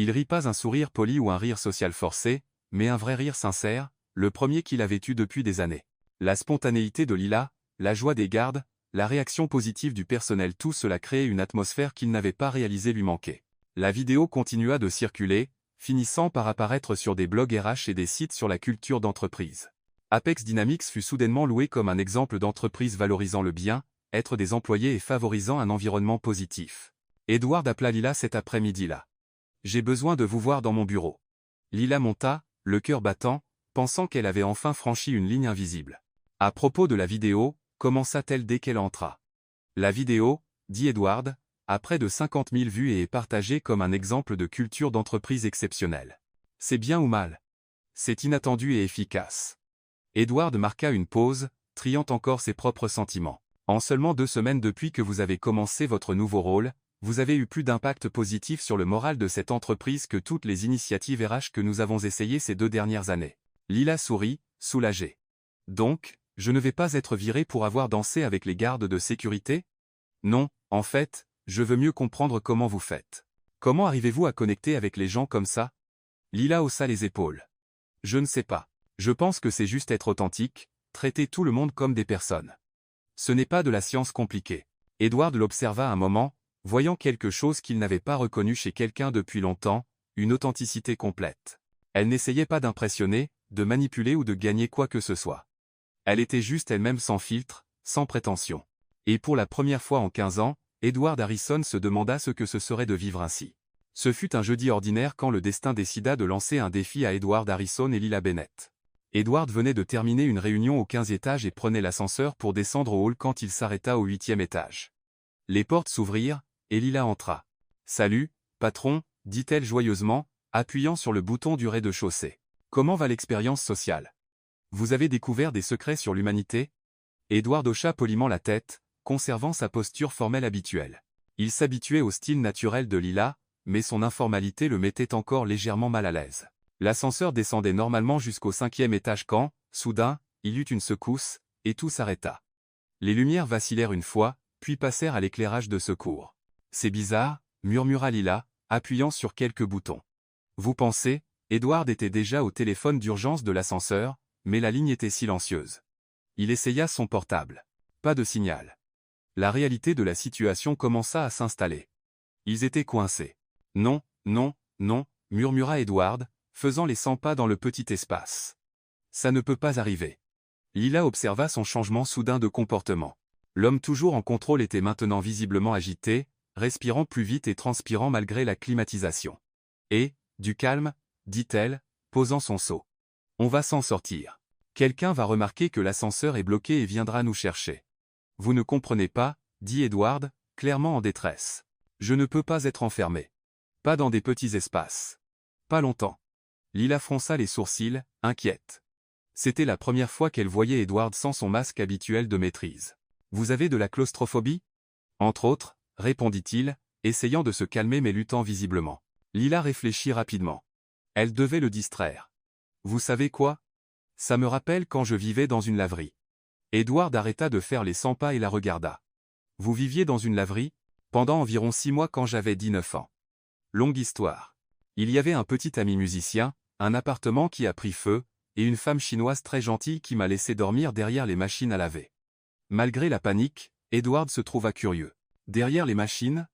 Il rit pas un sourire poli ou un rire social forcé, mais un vrai rire sincère, le premier qu'il avait eu depuis des années. La spontanéité de Lila, la joie des gardes, la réaction positive du personnel, tout cela créait une atmosphère qu'il n'avait pas réalisé lui manquer. La vidéo continua de circuler, finissant par apparaître sur des blogs RH et des sites sur la culture d'entreprise. Apex Dynamics fut soudainement loué comme un exemple d'entreprise valorisant le bien-être des employés et favorisant un environnement positif. Edward appela Lila cet après-midi-là. « J'ai besoin de vous voir dans mon bureau. » Lila monta, le cœur battant, pensant qu'elle avait enfin franchi une ligne invisible. À propos de la vidéo, commença-t-elle dès qu'elle entra. La vidéo, dit Edward, a près de 50 000 vues et est partagée comme un exemple de culture d'entreprise exceptionnelle. C'est bien ou mal? C'est inattendu et efficace. Edward marqua une pause, triant encore ses propres sentiments. En seulement 2 semaines depuis que vous avez commencé votre nouveau rôle, vous avez eu plus d'impact positif sur le moral de cette entreprise que toutes les initiatives RH que nous avons essayées ces 2 dernières années. Lila sourit, soulagée. Donc, je ne vais pas être viré pour avoir dansé avec les gardes de sécurité? Non, en fait, je veux mieux comprendre comment vous faites. Comment arrivez-vous à connecter avec les gens comme ça? Lila haussa les épaules. Je ne sais pas. Je pense que c'est juste être authentique, traiter tout le monde comme des personnes. Ce n'est pas de la science compliquée. Edward l'observa un moment, voyant quelque chose qu'il n'avait pas reconnu chez quelqu'un depuis longtemps, une authenticité complète. Elle n'essayait pas d'impressionner, de manipuler ou de gagner quoi que ce soit. Elle était juste elle-même sans filtre, sans prétention. Et pour la première fois en 15 ans, Edward Harrison se demanda ce que ce serait de vivre ainsi. Ce fut un jeudi ordinaire quand le destin décida de lancer un défi à Edward Harrison et Lila Bennett. Edward venait de terminer une réunion au 15e étage et prenait l'ascenseur pour descendre au hall quand il s'arrêta au 8e étage. Les portes s'ouvrirent, et Lila entra. « Salut, patron », dit-elle joyeusement, appuyant sur le bouton du rez-de-chaussée. « Comment va l'expérience sociale? Vous avez découvert des secrets sur l'humanité ?» Edward hocha poliment la tête, conservant sa posture formelle habituelle. Il s'habituait au style naturel de Lila, mais son informalité le mettait encore légèrement mal à l'aise. L'ascenseur descendait normalement jusqu'au 5e étage quand, soudain, il eut une secousse, et tout s'arrêta. Les lumières vacillèrent une fois, puis passèrent à l'éclairage de secours. « C'est bizarre, » murmura Lila, appuyant sur quelques boutons. « Vous pensez ?» Edward était déjà au téléphone d'urgence de l'ascenseur, mais la ligne était silencieuse. Il essaya son portable. Pas de signal. La réalité de la situation commença à s'installer. Ils étaient coincés. « Non, non, non » murmura Edward, faisant les 100 pas dans le petit espace. « Ça ne peut pas arriver. » Lila observa son changement soudain de comportement. L'homme toujours en contrôle était maintenant visiblement agité, respirant plus vite et transpirant malgré la climatisation. « Et, du calme, » dit-elle, posant son seau. « On va s'en sortir. Quelqu'un va remarquer que l'ascenseur est bloqué et viendra nous chercher. »« Vous ne comprenez pas, » dit Edward, clairement en détresse. « Je ne peux pas être enfermé. Pas dans des petits espaces. Pas longtemps. » Lila fronça les sourcils, inquiète. C'était la première fois qu'elle voyait Edward sans son masque habituel de maîtrise. « Vous avez de la claustrophobie ? » Entre autres, répondit-il, essayant de se calmer mais luttant visiblement. Lila réfléchit rapidement. Elle devait le distraire. « Vous savez quoi ? Ça me rappelle quand je vivais dans une laverie. » Edward arrêta de faire les 100 pas et la regarda. « Vous viviez dans une laverie ? Pendant environ 6 mois quand j'avais 19 ans. Longue histoire. Il y avait un petit ami musicien, un appartement qui a pris feu, et une femme chinoise très gentille qui m'a laissé dormir derrière les machines à laver. » Malgré la panique, Edward se trouva curieux. Derrière les machines?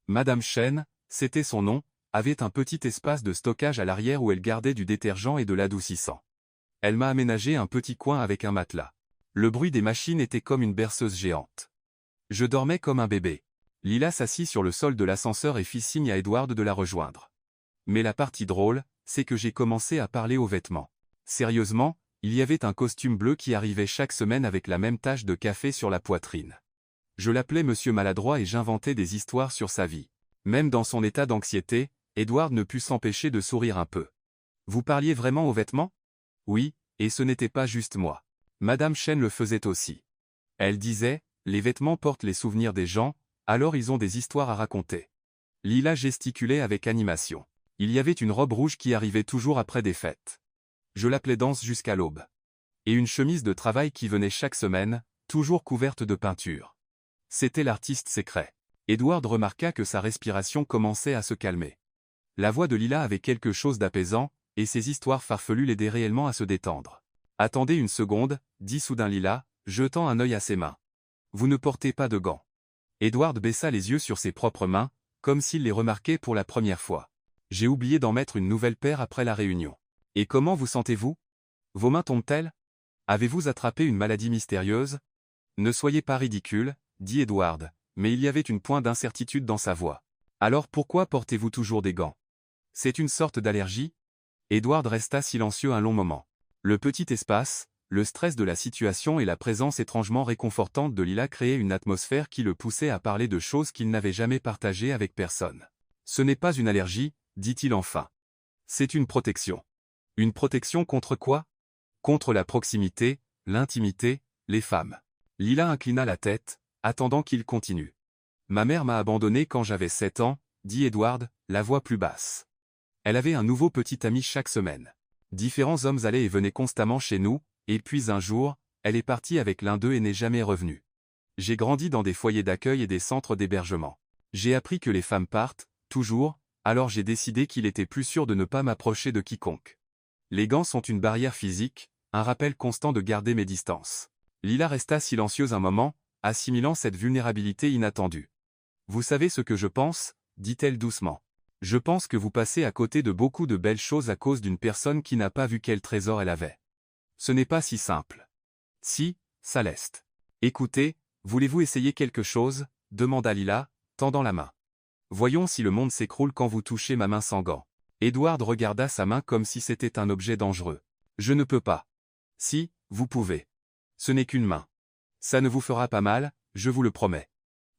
Madame Chen, c'était son nom, avait un petit espace de stockage à l'arrière où elle gardait du détergent et de l'adoucissant. Elle m'a aménagé un petit coin avec un matelas. Le bruit des machines était comme une berceuse géante. Je dormais comme un bébé. Lila s'assit sur le sol de l'ascenseur et fit signe à Edward de la rejoindre. Mais la partie drôle, c'est que j'ai commencé à parler aux vêtements. Sérieusement, il y avait un costume bleu qui arrivait chaque semaine avec la même tache de café sur la poitrine. Je l'appelais Monsieur Maladroit et j'inventais des histoires sur sa vie. Même dans son état d'anxiété, Edward ne put s'empêcher de sourire un peu. Vous parliez vraiment aux vêtements? Oui, et ce n'était pas juste moi. Madame Chen le faisait aussi. Elle disait, les vêtements portent les souvenirs des gens, alors ils ont des histoires à raconter. Lila gesticulait avec animation. Il y avait une robe rouge qui arrivait toujours après des fêtes. Je la plaidance jusqu'à l'aube. Et une chemise de travail qui venait chaque semaine, toujours couverte de peinture. C'était l'artiste secret. Edward remarqua que sa respiration commençait à se calmer. La voix de Lila avait quelque chose d'apaisant, et ses histoires farfelues l'aidaient réellement à se détendre. Attendez une seconde, dit soudain Lila, jetant un œil à ses mains. Vous ne portez pas de gants. Edward baissa les yeux sur ses propres mains, comme s'il les remarquait pour la première fois. J'ai oublié d'en mettre une nouvelle paire après la réunion. Et comment vous sentez-vous? Vos mains tombent-elles? Avez-vous attrapé une maladie mystérieuse? Ne soyez pas ridicule, dit Edward, mais il y avait une pointe d'incertitude dans sa voix. Alors pourquoi portez-vous toujours des gants? C'est une sorte d'allergie? Edward resta silencieux un long moment. Le petit espace, le stress de la situation et la présence étrangement réconfortante de Lila créaient une atmosphère qui le poussait à parler de choses qu'il n'avait jamais partagées avec personne. Ce n'est pas une allergie, dit-il enfin. C'est une protection. Une protection contre quoi? Contre la proximité, l'intimité, les femmes. Lila inclina la tête, attendant qu'il continue. Ma mère m'a abandonné quand j'avais 7 ans, dit Edward, la voix plus basse. Elle avait un nouveau petit ami chaque semaine. Différents hommes allaient et venaient constamment chez nous, et puis un jour, elle est partie avec l'un d'eux et n'est jamais revenue. J'ai grandi dans des foyers d'accueil et des centres d'hébergement. J'ai appris que les femmes partent, toujours, alors j'ai décidé qu'il était plus sûr de ne pas m'approcher de quiconque. Les gants sont une barrière physique, un rappel constant de garder mes distances. Lila resta silencieuse un moment, assimilant cette vulnérabilité inattendue. Vous savez ce que je pense, dit-elle doucement. Je pense que vous passez à côté de beaucoup de belles choses à cause d'une personne qui n'a pas vu quel trésor elle avait. Ce n'est pas si simple. Si, ça l'est. Écoutez, voulez-vous essayer quelque chose? Demanda Lila, tendant la main. Voyons si le monde s'écroule quand vous touchez ma main sans gants. Edward regarda sa main comme si c'était un objet dangereux. Je ne peux pas. Si, vous pouvez. Ce n'est qu'une main. Ça ne vous fera pas mal, je vous le promets.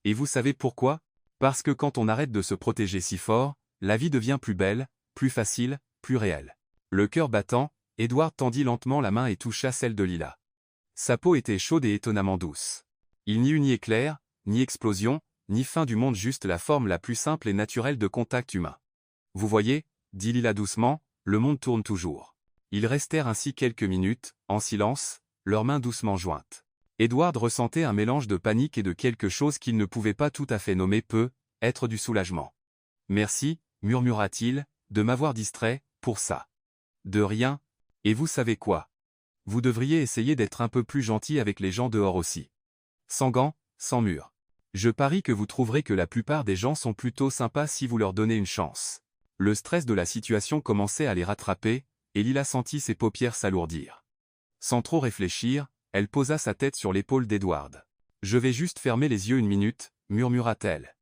Et vous savez pourquoi? Parce que quand on arrête de se protéger si fort, la vie devient plus belle, plus facile, plus réelle. Le cœur battant, Edward tendit lentement la main et toucha celle de Lila. Sa peau était chaude et étonnamment douce. Il n'y eut ni éclair, ni explosion, ni fin du monde, juste la forme la plus simple et naturelle de contact humain. Vous voyez, dit Lila doucement, le monde tourne toujours. Ils restèrent ainsi quelques minutes, en silence, leurs mains doucement jointes. Edward ressentait un mélange de panique et de quelque chose qu'il ne pouvait pas tout à fait nommer, être du soulagement. Merci, murmura-t-il, de m'avoir distrait, pour ça. De rien. Et vous savez quoi? Vous devriez essayer d'être un peu plus gentil avec les gens dehors aussi. Sans gants, sans mur. Je parie que vous trouverez que la plupart des gens sont plutôt sympas si vous leur donnez une chance. Le stress de la situation commençait à les rattraper, et Lila sentit ses paupières s'alourdir. Sans trop réfléchir, elle posa sa tête sur l'épaule d'Edward. « Je vais juste fermer les yeux une minute, » murmura-t-elle.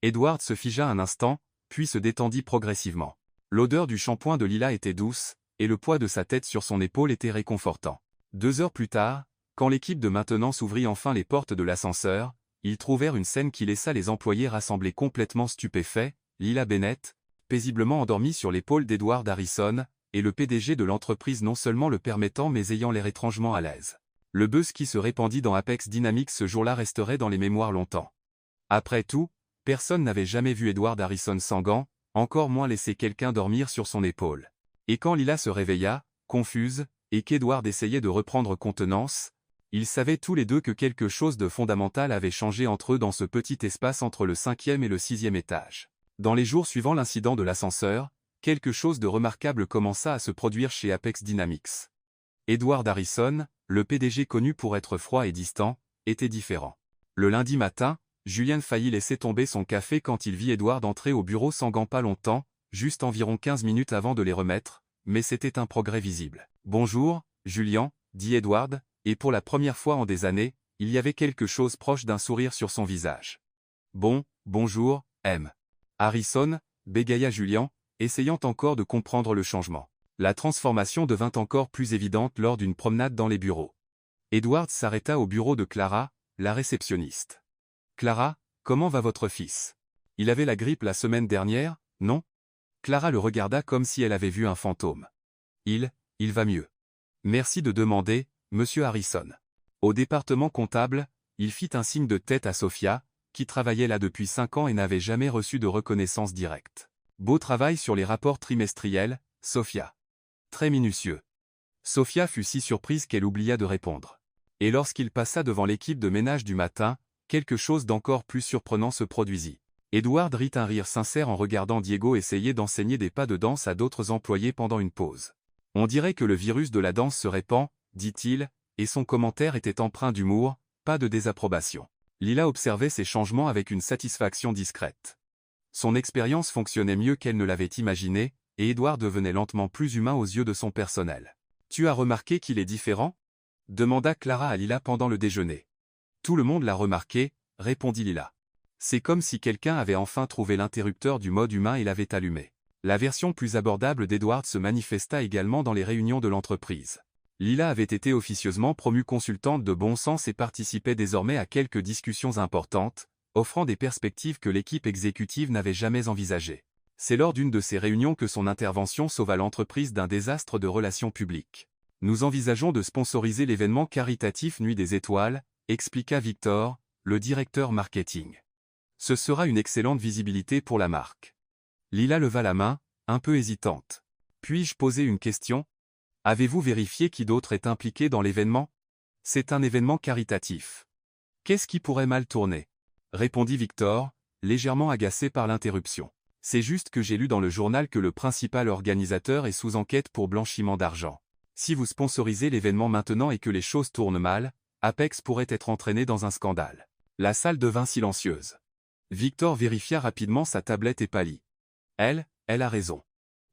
Edward se figea un instant, puis se détendit progressivement. L'odeur du shampoing de Lila était douce, et le poids de sa tête sur son épaule était réconfortant. 2 heures plus tard, quand l'équipe de maintenance ouvrit enfin les portes de l'ascenseur, ils trouvèrent une scène qui laissa les employés rassemblés complètement stupéfaits, Lila Bennett, paisiblement endormie sur l'épaule d'Edward Harrison, et le PDG de l'entreprise non seulement le permettant mais ayant l'air étrangement à l'aise. Le buzz qui se répandit dans Apex Dynamics ce jour-là resterait dans les mémoires longtemps. Après tout, personne n'avait jamais vu Edward Harrison sans gants, encore moins laisser quelqu'un dormir sur son épaule. Et quand Lila se réveilla, confuse, et qu'Edward essayait de reprendre contenance, ils savaient tous les deux que quelque chose de fondamental avait changé entre eux dans ce petit espace entre le 5e et le 6e étage. Dans les jours suivant l'incident de l'ascenseur, quelque chose de remarquable commença à se produire chez Apex Dynamics. Edward Harrison, le PDG connu pour être froid et distant, était différent. Le lundi matin, Julien faillit laisser tomber son café quand il vit Edward entrer au bureau sans gants pas longtemps, juste environ 15 minutes avant de les remettre, mais c'était un progrès visible. « Bonjour, Julien, » dit Edward, et pour la première fois en des années, il y avait quelque chose proche d'un sourire sur son visage. « Bon, bonjour, M. Harrison, » bégaya Julien, essayant encore de comprendre le changement. La transformation devint encore plus évidente lors d'une promenade dans les bureaux. Edward s'arrêta au bureau de Clara, la réceptionniste. « Clara, comment va votre fils? Il avait la grippe la semaine dernière, non? Clara le regarda comme si elle avait vu un fantôme. Il va mieux. Merci de demander, monsieur Harrison. Au département comptable, il fit un signe de tête à Sophia, qui travaillait là depuis 5 ans et n'avait jamais reçu de reconnaissance directe. Beau travail sur les rapports trimestriels, Sophia. Très minutieux. Sophia fut si surprise qu'elle oublia de répondre. Et lorsqu'il passa devant l'équipe de ménage du matin, quelque chose d'encore plus surprenant se produisit. Edward rit un rire sincère en regardant Diego essayer d'enseigner des pas de danse à d'autres employés pendant une pause. On dirait que le virus de la danse se répand, dit-il, et son commentaire était empreint d'humour, pas de désapprobation. Lila observait ces changements avec une satisfaction discrète. Son expérience fonctionnait mieux qu'elle ne l'avait imaginé, et Edward devenait lentement plus humain aux yeux de son personnel. « Tu as remarqué qu'il est différent ?» demanda Clara à Lila pendant le déjeuner. « Tout le monde l'a remarqué, » répondit Lila. C'est comme si quelqu'un avait enfin trouvé l'interrupteur du mode humain et l'avait allumé. La version plus abordable d'Edward se manifesta également dans les réunions de l'entreprise. Lila avait été officieusement promue consultante de bon sens et participait désormais à quelques discussions importantes, offrant des perspectives que l'équipe exécutive n'avait jamais envisagées. C'est lors d'une de ces réunions que son intervention sauva l'entreprise d'un désastre de relations publiques. Nous envisageons de sponsoriser l'événement caritatif Nuit des Étoiles, expliqua Victor, le directeur marketing. Ce sera une excellente visibilité pour la marque. Lila leva la main, un peu hésitante. Puis-je poser une question ? Avez-vous vérifié qui d'autre est impliqué dans l'événement ? C'est un événement caritatif. Qu'est-ce qui pourrait mal tourner ? Répondit Victor, légèrement agacé par l'interruption. C'est juste que j'ai lu dans le journal que le principal organisateur est sous enquête pour blanchiment d'argent. Si vous sponsorisez l'événement maintenant et que les choses tournent mal, Apex pourrait être entraîné dans un scandale. La salle devint silencieuse. Victor vérifia rapidement sa tablette et pâlit. Elle a raison.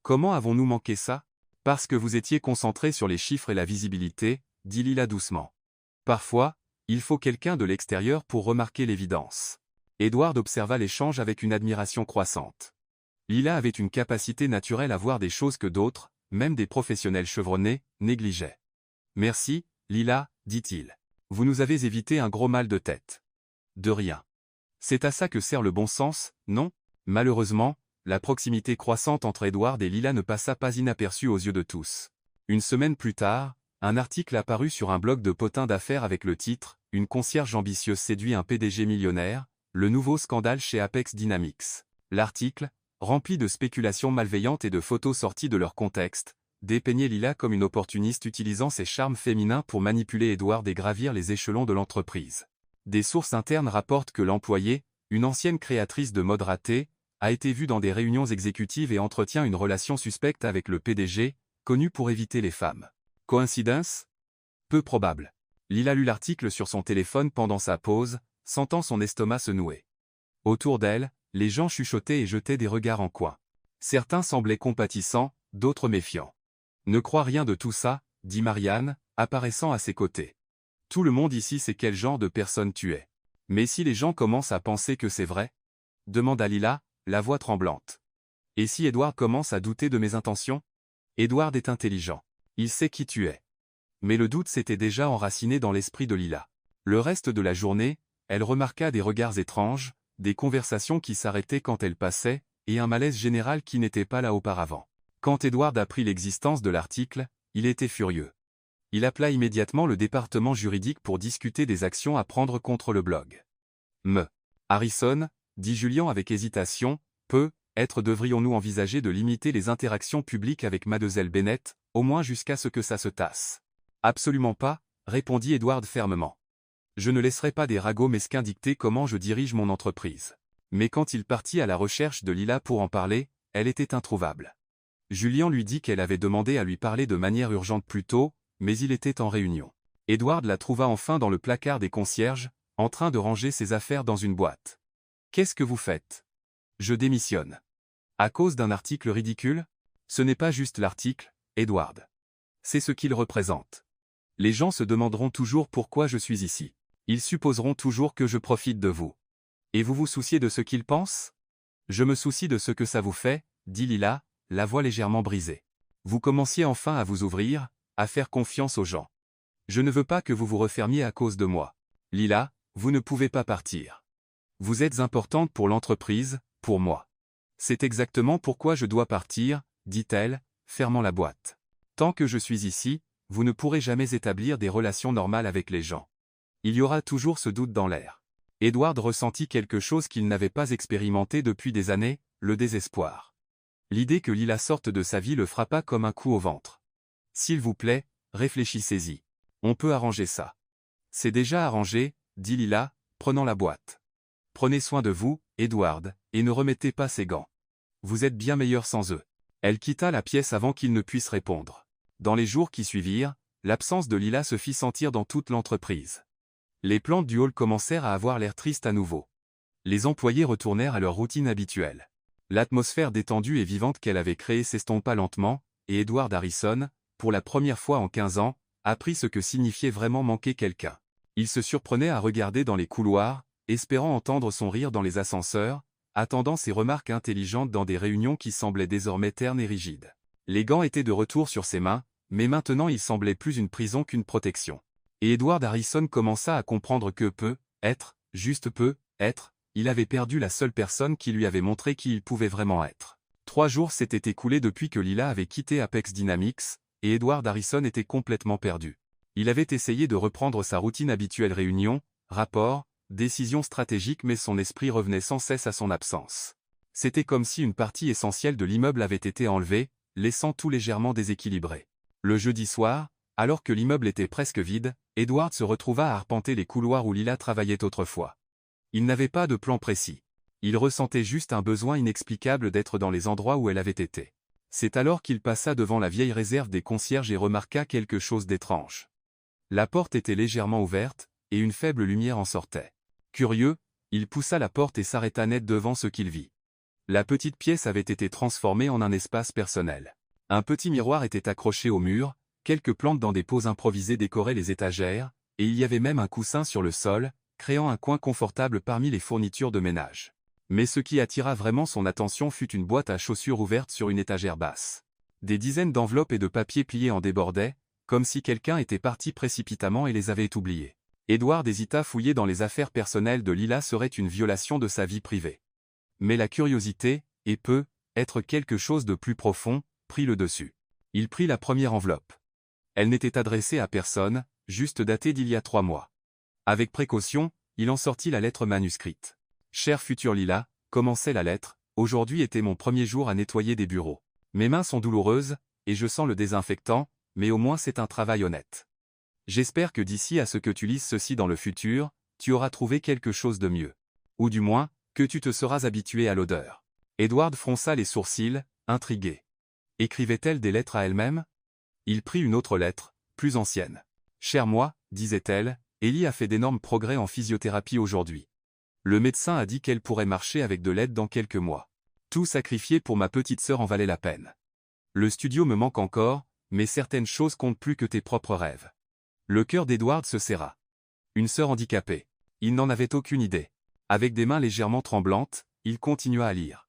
Comment avons-nous manqué ça ? Parce que vous étiez concentré sur les chiffres et la visibilité, dit Lila doucement. Parfois, il faut quelqu'un de l'extérieur pour remarquer l'évidence. Edward observa l'échange avec une admiration croissante. Lila avait une capacité naturelle à voir des choses que d'autres, même des professionnels chevronnés, négligeaient. Merci, Lila, dit-il. Vous nous avez évité un gros mal de tête. De rien. C'est à ça que sert le bon sens, non ? Malheureusement, la proximité croissante entre Edward et Lila ne passa pas inaperçue aux yeux de tous. Une semaine plus tard, un article apparut sur un blog de potins d'affaires avec le titre « Une concierge ambitieuse séduit un PDG millionnaire, le nouveau scandale chez Apex Dynamics ». L'article, rempli de spéculations malveillantes et de photos sorties de leur contexte, dépeignait Lila comme une opportuniste utilisant ses charmes féminins pour manipuler Edward et gravir les échelons de l'entreprise. Des sources internes rapportent que l'employée, une ancienne créatrice de mode ratée, a été vue dans des réunions exécutives et entretient une relation suspecte avec le PDG, connu pour éviter les femmes. Coïncidence ? Peu probable. Lila lut l'article sur son téléphone pendant sa pause, sentant son estomac se nouer. Autour d'elle, les gens chuchotaient et jetaient des regards en coin. Certains semblaient compatissants, d'autres méfiants. « Ne crois rien de tout ça, » dit Marianne, apparaissant à ses côtés. « Tout le monde ici sait quel genre de personne tu es. Mais si les gens commencent à penser que c'est vrai ?» demanda Lila, la voix tremblante. « Et si Edward commence à douter de mes intentions ? Edward est intelligent. Il sait qui tu es. » Mais le doute s'était déjà enraciné dans l'esprit de Lila. Le reste de la journée, elle remarqua des regards étranges, des conversations qui s'arrêtaient quand elle passait, et un malaise général qui n'était pas là auparavant. Quand Edward apprit l'existence de l'article, il était furieux. Il appela immédiatement le département juridique pour discuter des actions à prendre contre le blog. Harrison, dit Julian avec hésitation, peut-être devrions-nous envisager de limiter les interactions publiques avec Mademoiselle Bennett, au moins jusqu'à ce que ça se tasse. Absolument pas, répondit Edward fermement. Je ne laisserai pas des ragots mesquins dicter comment je dirige mon entreprise. Mais quand il partit à la recherche de Lila pour en parler, elle était introuvable. Julian lui dit qu'elle avait demandé à lui parler de manière urgente plus tôt, mais il était en réunion. Edward la trouva enfin dans le placard des concierges, en train de ranger ses affaires dans une boîte. « Qu'est-ce que vous faites ? » Je démissionne. À cause d'un article ridicule ? Ce n'est pas juste l'article, Edward. C'est ce qu'il représente. Les gens se demanderont toujours pourquoi je suis ici. Ils supposeront toujours que je profite de vous. Et vous vous souciez de ce qu'ils pensent ? Je me soucie de ce que ça vous fait, dit Lila, la voix légèrement brisée. Vous commenciez enfin à vous ouvrir, à faire confiance aux gens. Je ne veux pas que vous vous refermiez à cause de moi. Lila, vous ne pouvez pas partir. Vous êtes importante pour l'entreprise, pour moi. C'est exactement pourquoi je dois partir, dit-elle, fermant la boîte. Tant que je suis ici, vous ne pourrez jamais établir des relations normales avec les gens. Il y aura toujours ce doute dans l'air. Edward ressentit quelque chose qu'il n'avait pas expérimenté depuis des années, le désespoir. L'idée que Lila sorte de sa vie le frappa comme un coup au ventre. S'il vous plaît, réfléchissez-y. On peut arranger ça. C'est déjà arrangé, dit Lila, prenant la boîte. Prenez soin de vous, Edward, et ne remettez pas ces gants. Vous êtes bien meilleur sans eux. Elle quitta la pièce avant qu'il ne puisse répondre. Dans les jours qui suivirent, l'absence de Lila se fit sentir dans toute l'entreprise. Les plantes du hall commencèrent à avoir l'air triste à nouveau. Les employés retournèrent à leur routine habituelle. L'atmosphère détendue et vivante qu'elle avait créée s'estompa lentement, et Edward Harrison, pour la première fois en 15 ans, apprit ce que signifiait vraiment manquer quelqu'un. Il se surprenait à regarder dans les couloirs, espérant entendre son rire dans les ascenseurs, attendant ses remarques intelligentes dans des réunions qui semblaient désormais ternes et rigides. Les gants étaient de retour sur ses mains, mais maintenant ils semblaient plus une prison qu'une protection. Et Edward Harrison commença à comprendre que juste peu, il avait perdu la seule personne qui lui avait montré qui il pouvait vraiment être. 3 jours s'étaient écoulés depuis que Lila avait quitté Apex Dynamics, et Edward Harrison était complètement perdu. Il avait essayé de reprendre sa routine habituelle réunion, rapport, décision stratégique, mais son esprit revenait sans cesse à son absence. C'était comme si une partie essentielle de l'immeuble avait été enlevée, laissant tout légèrement déséquilibré. Le jeudi soir, alors que l'immeuble était presque vide, Edward se retrouva à arpenter les couloirs où Lila travaillait autrefois. Il n'avait pas de plan précis. Il ressentait juste un besoin inexplicable d'être dans les endroits où elle avait été. C'est alors qu'il passa devant la vieille réserve des concierges et remarqua quelque chose d'étrange. La porte était légèrement ouverte, et une faible lumière en sortait. Curieux, il poussa la porte et s'arrêta net devant ce qu'il vit. La petite pièce avait été transformée en un espace personnel. Un petit miroir était accroché au mur, quelques plantes dans des pots improvisés décoraient les étagères, et il y avait même un coussin sur le sol, créant un coin confortable parmi les fournitures de ménage. Mais ce qui attira vraiment son attention fut une boîte à chaussures ouverte sur une étagère basse. Des dizaines d'enveloppes et de papiers pliés en débordaient, comme si quelqu'un était parti précipitamment et les avait oubliés. Edward hésita. Fouiller dans les affaires personnelles de Lila serait une violation de sa vie privée. Mais la curiosité, et être quelque chose de plus profond, prit le dessus. Il prit la première enveloppe. Elle n'était adressée à personne, juste datée d'il y a 3 mois. Avec précaution, il en sortit la lettre manuscrite. « Chère future Lila », commençait la lettre, « aujourd'hui était mon premier jour à nettoyer des bureaux. Mes mains sont douloureuses, et je sens le désinfectant, mais au moins c'est un travail honnête. J'espère que d'ici à ce que tu lises ceci dans le futur, tu auras trouvé quelque chose de mieux. Ou du moins, que tu te seras habitué à l'odeur. » Edward fronça les sourcils, intrigué. Écrivait-elle des lettres à elle-même? Il prit une autre lettre, plus ancienne. « Cher moi, disait-elle, Ellie a fait d'énormes progrès en physiothérapie aujourd'hui. Le médecin a dit qu'elle pourrait marcher avec de l'aide dans quelques mois. Tout sacrifier pour ma petite sœur en valait la peine. Le studio me manque encore, mais certaines choses comptent plus que tes propres rêves. » Le cœur d'Edward se serra. Une sœur handicapée. Il n'en avait aucune idée. Avec des mains légèrement tremblantes, il continua à lire.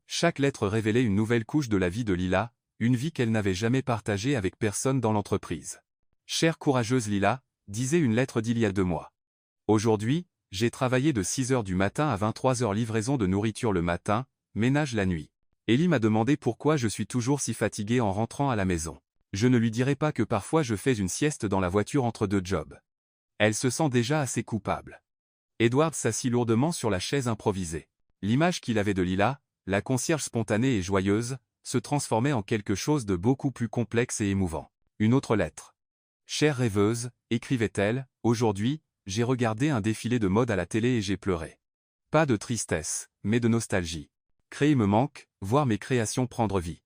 Chaque lettre révélait une nouvelle couche de la vie de Lila, une vie qu'elle n'avait jamais partagée avec personne dans l'entreprise. « Chère courageuse Lila », disait une lettre d'il y a 2 mois. « Aujourd'hui, j'ai travaillé de 6 heures du matin à 23 heures, livraison de nourriture le matin, ménage la nuit. Ellie m'a demandé pourquoi je suis toujours si fatigué en rentrant à la maison. Je ne lui dirai pas que parfois je fais une sieste dans la voiture entre 2 jobs. Elle se sent déjà assez coupable. » Edward s'assit lourdement sur la chaise improvisée. L'image qu'il avait de Lila, la concierge spontanée et joyeuse, se transformait en quelque chose de beaucoup plus complexe et émouvant. Une autre lettre. « Chère rêveuse, écrivait-elle, aujourd'hui, j'ai regardé un défilé de mode à la télé et j'ai pleuré. Pas de tristesse, mais de nostalgie. Créer me manque, voir mes créations prendre vie.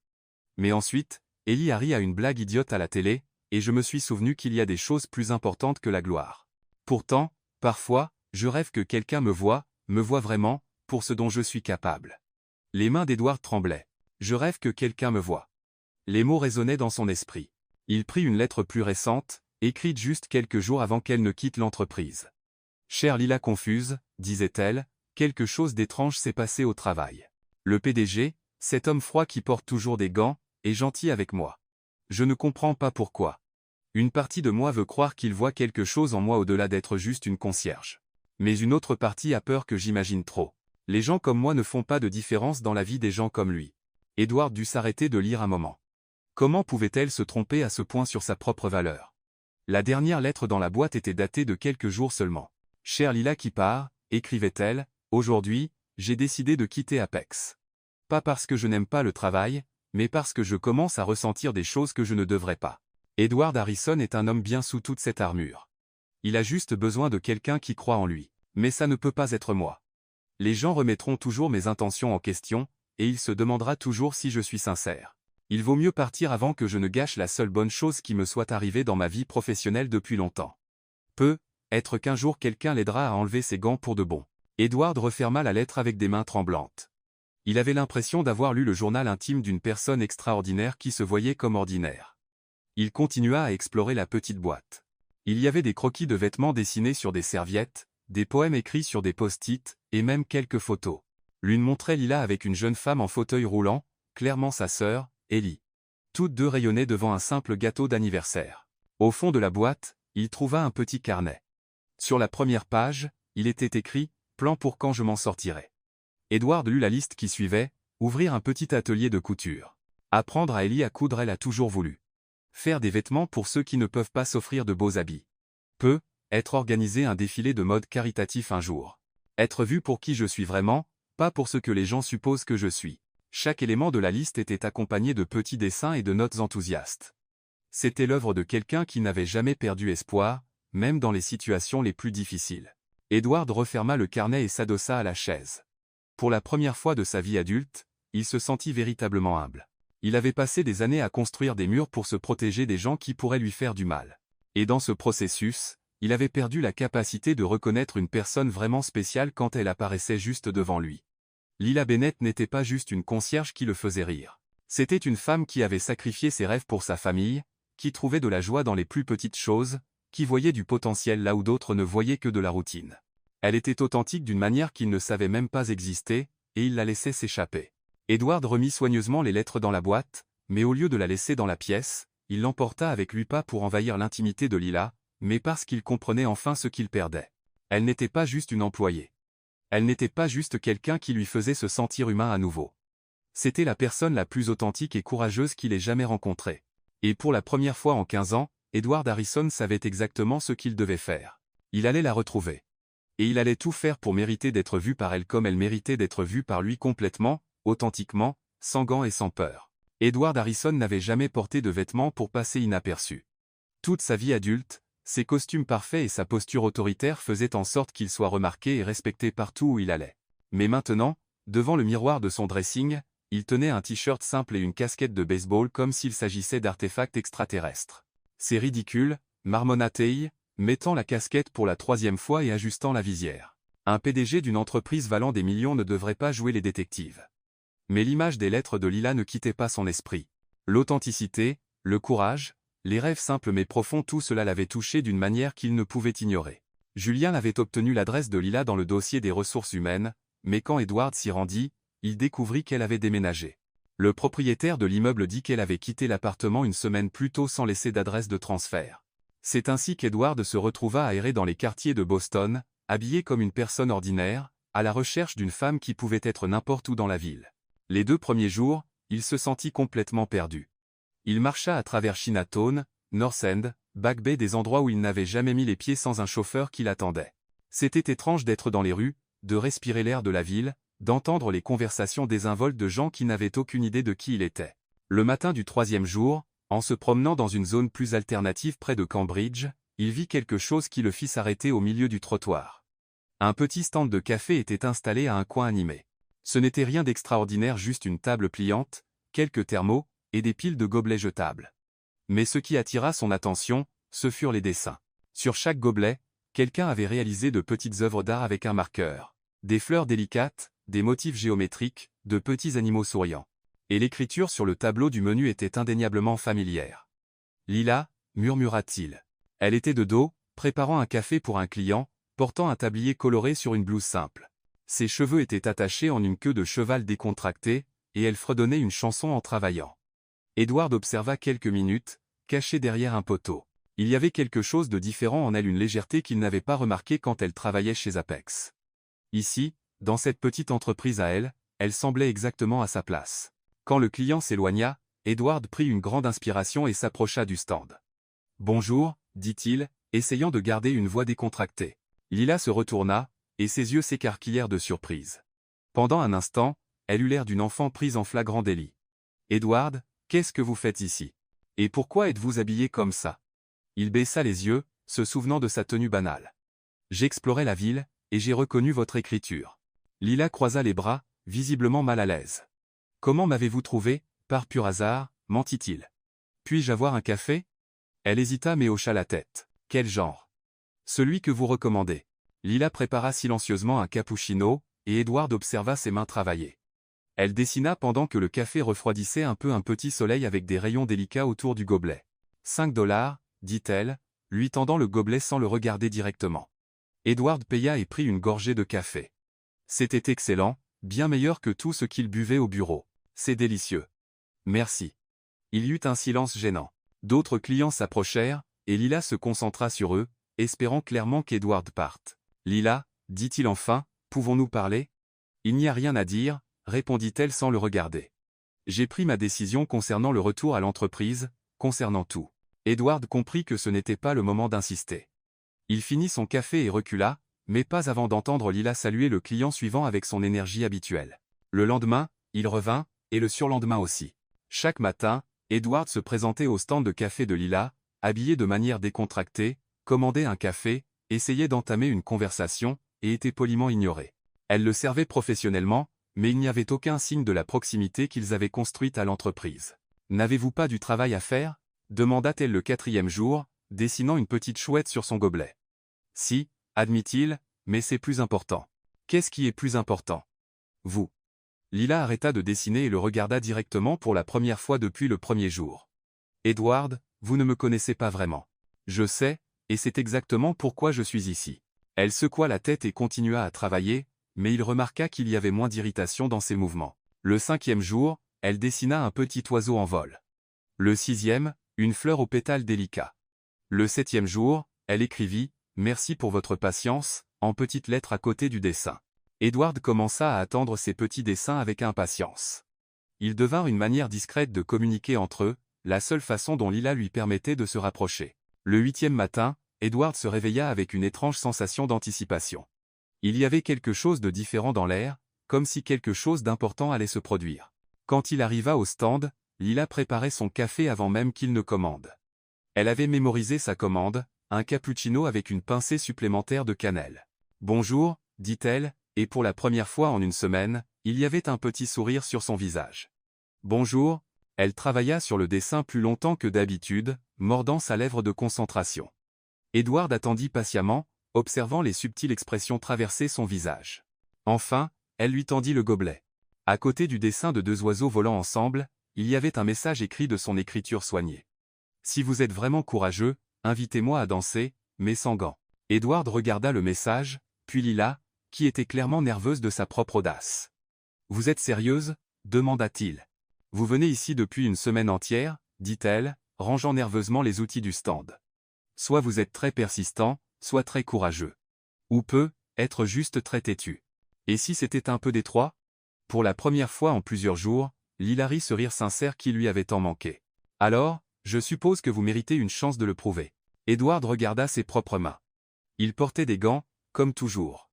Mais ensuite, Ellie a ri à une blague idiote à la télé, et je me suis souvenu qu'il y a des choses plus importantes que la gloire. Pourtant, parfois, je rêve que quelqu'un me voit vraiment, pour ce dont je suis capable. » Les mains d'Edward tremblaient. « Je rêve que quelqu'un me voit. » Les mots résonnaient dans son esprit. Il prit une lettre plus récente, écrite juste quelques jours avant qu'elle ne quitte l'entreprise. « Chère Lila confuse, disait-elle, quelque chose d'étrange s'est passé au travail. Le PDG, cet homme froid qui porte toujours des gants, est gentil avec moi. Je ne comprends pas pourquoi. Une partie de moi veut croire qu'il voit quelque chose en moi au-delà d'être juste une concierge. Mais une autre partie a peur que j'imagine trop. Les gens comme moi ne font pas de différence dans la vie des gens comme lui. Edward dut s'arrêter de lire un moment. Comment pouvait-elle se tromper à ce point sur sa propre valeur? La dernière lettre dans la boîte était datée de quelques jours seulement. « Chère Lila qui part », écrivait-elle, « aujourd'hui, j'ai décidé de quitter Apex. Pas parce que je n'aime pas le travail, mais parce que je commence à ressentir des choses que je ne devrais pas. » Edward Harrison est un homme bien sous toute cette armure. Il a juste besoin de quelqu'un qui croit en lui. Mais ça ne peut pas être moi. Les gens remettront toujours mes intentions en question, et il se demandera toujours si je suis sincère. Il vaut mieux partir avant que je ne gâche la seule bonne chose qui me soit arrivée dans ma vie professionnelle depuis longtemps. Être qu'un jour quelqu'un l'aidera à enlever ses gants pour de bon. Edward referma la lettre avec des mains tremblantes. Il avait l'impression d'avoir lu le journal intime d'une personne extraordinaire qui se voyait comme ordinaire. Il continua à explorer la petite boîte. Il y avait des croquis de vêtements dessinés sur des serviettes, des poèmes écrits sur des post-it, et même quelques photos. L'une montrait Lila avec une jeune femme en fauteuil roulant, clairement sa sœur, Ellie. Toutes deux rayonnaient devant un simple gâteau d'anniversaire. Au fond de la boîte, il trouva un petit carnet. Sur la première page, il était écrit « Plan pour quand je m'en sortirai ». Edward lut la liste qui suivait « Ouvrir un petit atelier de couture. Apprendre à Ellie à coudre, elle a toujours voulu. Faire des vêtements pour ceux qui ne peuvent pas s'offrir de beaux habits. Être organisé un défilé de mode caritatif un jour. Être vu pour qui je suis vraiment, pas pour ce que les gens supposent que je suis. » Chaque élément de la liste était accompagné de petits dessins et de notes enthousiastes. C'était l'œuvre de quelqu'un qui n'avait jamais perdu espoir, même dans les situations les plus difficiles. Edward referma le carnet et s'adossa à la chaise. Pour la première fois de sa vie adulte, il se sentit véritablement humble. Il avait passé des années à construire des murs pour se protéger des gens qui pourraient lui faire du mal. Et dans ce processus, il avait perdu la capacité de reconnaître une personne vraiment spéciale quand elle apparaissait juste devant lui. Lila Bennett n'était pas juste une concierge qui le faisait rire. C'était une femme qui avait sacrifié ses rêves pour sa famille, qui trouvait de la joie dans les plus petites choses, qui voyait du potentiel là où d'autres ne voyaient que de la routine. Elle était authentique d'une manière qu'il ne savait même pas exister, et il la laissait s'échapper. Edward remit soigneusement les lettres dans la boîte, mais au lieu de la laisser dans la pièce, il l'emporta avec lui pas pour envahir l'intimité de Lila, mais parce qu'il comprenait enfin ce qu'il perdait. Elle n'était pas juste une employée. Elle n'était pas juste quelqu'un qui lui faisait se sentir humain à nouveau. C'était la personne la plus authentique et courageuse qu'il ait jamais rencontrée. Et pour la première fois en 15 ans, Edward Harrison savait exactement ce qu'il devait faire. Il allait la retrouver. Et il allait tout faire pour mériter d'être vu par elle comme elle méritait d'être vue par lui complètement, authentiquement, sans gants et sans peur. Edward Harrison n'avait jamais porté de vêtements pour passer inaperçu. Toute sa vie adulte, ses costumes parfaits et sa posture autoritaire faisaient en sorte qu'il soit remarqué et respecté partout où il allait. Mais maintenant, devant le miroir de son dressing, il tenait un t-shirt simple et une casquette de baseball comme s'il s'agissait d'artefacts extraterrestres. « C'est ridicule », marmonna-t-il, mettant la casquette pour la 3e fois et ajustant la visière. Un PDG d'une entreprise valant des millions ne devrait pas jouer les détectives. Mais l'image des lettres de Lila ne quittait pas son esprit. L'authenticité, le courage, les rêves simples mais profonds, tout cela l'avait touché d'une manière qu'il ne pouvait ignorer. Julien avait obtenu l'adresse de Lila dans le dossier des ressources humaines, mais quand Edward s'y rendit, il découvrit qu'elle avait déménagé. Le propriétaire de l'immeuble dit qu'elle avait quitté l'appartement une semaine plus tôt sans laisser d'adresse de transfert. C'est ainsi qu'Edward se retrouva à errer dans les quartiers de Boston, habillé comme une personne ordinaire, à la recherche d'une femme qui pouvait être n'importe où dans la ville. Les 2 premiers jours, il se sentit complètement perdu. Il marcha à travers Chinatown, North End, Back Bay, des endroits où il n'avait jamais mis les pieds sans un chauffeur qui l'attendait. C'était étrange d'être dans les rues, de respirer l'air de la ville, d'entendre les conversations désinvoltes de gens qui n'avaient aucune idée de qui il était. Le matin du 3e jour, en se promenant dans une zone plus alternative près de Cambridge, il vit quelque chose qui le fit s'arrêter au milieu du trottoir. Un petit stand de café était installé à un coin animé. Ce n'était rien d'extraordinaire, juste une table pliante, quelques thermos, et des piles de gobelets jetables. Mais ce qui attira son attention, ce furent les dessins. Sur chaque gobelet, quelqu'un avait réalisé de petites œuvres d'art avec un marqueur. Des fleurs délicates, des motifs géométriques, de petits animaux souriants. Et l'écriture sur le tableau du menu était indéniablement familière. « Lila » murmura-t-il. Elle était de dos, préparant un café pour un client, portant un tablier coloré sur une blouse simple. Ses cheveux étaient attachés en une queue de cheval décontractée, et elle fredonnait une chanson en travaillant. Edward observa quelques minutes, caché derrière un poteau. Il y avait quelque chose de différent en elle, une légèreté qu'il n'avait pas remarquée quand elle travaillait chez Apex. Ici, Dans cette petite entreprise à elle, elle semblait exactement à sa place. Quand le client s'éloigna, Edward prit une grande inspiration et s'approcha du stand. « Bonjour, dit-il, essayant de garder une voix décontractée. Lila se retourna, et ses yeux s'écarquillèrent de surprise. Pendant un instant, elle eut l'air d'une enfant prise en flagrant délit. « Edward, qu'est-ce que vous faites ici? Et pourquoi êtes-vous habillé comme ça ?» Il baissa les yeux, se souvenant de sa tenue banale. « J'explorais la ville, et j'ai reconnu votre écriture. » Lila croisa les bras, visiblement mal à l'aise. « Comment m'avez-vous trouvé, par pur hasard, mentit-il. Puis-je avoir un café? » Elle hésita mais hocha la tête. « Quel genre? »« Celui que vous recommandez. » Lila prépara silencieusement un cappuccino, et Edward observa ses mains travailler. Elle dessina pendant que le café refroidissait un peu un petit soleil avec des rayons délicats autour du gobelet. « 5 $, dit-elle, lui tendant le gobelet sans le regarder directement. Edward paya et prit une gorgée de café. C'était excellent, bien meilleur que tout ce qu'il buvait au bureau. « C'est délicieux. »« Merci. » Il y eut un silence gênant. D'autres clients s'approchèrent, et Lila se concentra sur eux, espérant clairement qu'Edward parte. « Lila, dit-il enfin, pouvons-nous parler ?»« Il n'y a rien à dire, » répondit-elle sans le regarder. « J'ai pris ma décision concernant le retour à l'entreprise, concernant tout. » Edward comprit que ce n'était pas le moment d'insister. Il finit son café et recula, mais pas avant d'entendre Lila saluer le client suivant avec son énergie habituelle. Le lendemain, il revint, et le surlendemain aussi. Chaque matin, Edward se présentait au stand de café de Lila, habillé de manière décontractée, commandait un café, essayait d'entamer une conversation, et était poliment ignoré. Elle le servait professionnellement, mais il n'y avait aucun signe de la proximité qu'ils avaient construite à l'entreprise. « N'avez-vous pas du travail à faire ?» demanda-t-elle le 4e jour, dessinant une petite chouette sur son gobelet. « Si, admit-il, mais c'est plus important. »« Qu'est-ce qui est plus important ? » ?»« Vous. » Lila arrêta de dessiner et le regarda directement pour la première fois depuis le premier jour. « Edward, vous ne me connaissez pas vraiment. »« Je sais, et c'est exactement pourquoi je suis ici. » Elle secoua la tête et continua à travailler, mais il remarqua qu'il y avait moins d'irritation dans ses mouvements. Le 5e jour, elle dessina un petit oiseau en vol. Le 6e, une fleur aux pétales délicats. Le 7e jour, elle écrivit « Merci pour votre patience » en petites lettres à côté du dessin. Edward commença à attendre ces petits dessins avec impatience. Ils devinrent une manière discrète de communiquer entre eux, la seule façon dont Lila lui permettait de se rapprocher. Le 8e matin, Edward se réveilla avec une étrange sensation d'anticipation. Il y avait quelque chose de différent dans l'air, comme si quelque chose d'important allait se produire. Quand il arriva au stand, Lila préparait son café avant même qu'il ne commande. Elle avait mémorisé sa commande, un cappuccino avec une pincée supplémentaire de cannelle. « Bonjour, » dit-elle, et pour la première fois en une semaine, il y avait un petit sourire sur son visage. « Bonjour », elle travailla sur le dessin plus longtemps que d'habitude, mordant sa lèvre de concentration. Edward attendit patiemment, observant les subtiles expressions traverser son visage. Enfin, elle lui tendit le gobelet. À côté du dessin de 2 oiseaux volant ensemble, il y avait un message écrit de son écriture soignée. « Si vous êtes vraiment courageux, invitez-moi à danser, mais sans gants. » Edward regarda le message, puis Lila, qui était clairement nerveuse de sa propre audace. « Vous êtes sérieuse ?» demanda-t-il. « Vous venez ici depuis une semaine entière ?» dit-elle, rangeant nerveusement les outils du stand. « Soit vous êtes très persistant, soit très courageux. Ou peut être juste très têtu. Et si c'était un peu des trois ?» Pour la première fois en plusieurs jours, Lila rit ce rire sincère qui lui avait tant manqué. « Alors, je suppose que vous méritez une chance de le prouver. » Edward regarda ses propres mains. Il portait des gants, comme toujours.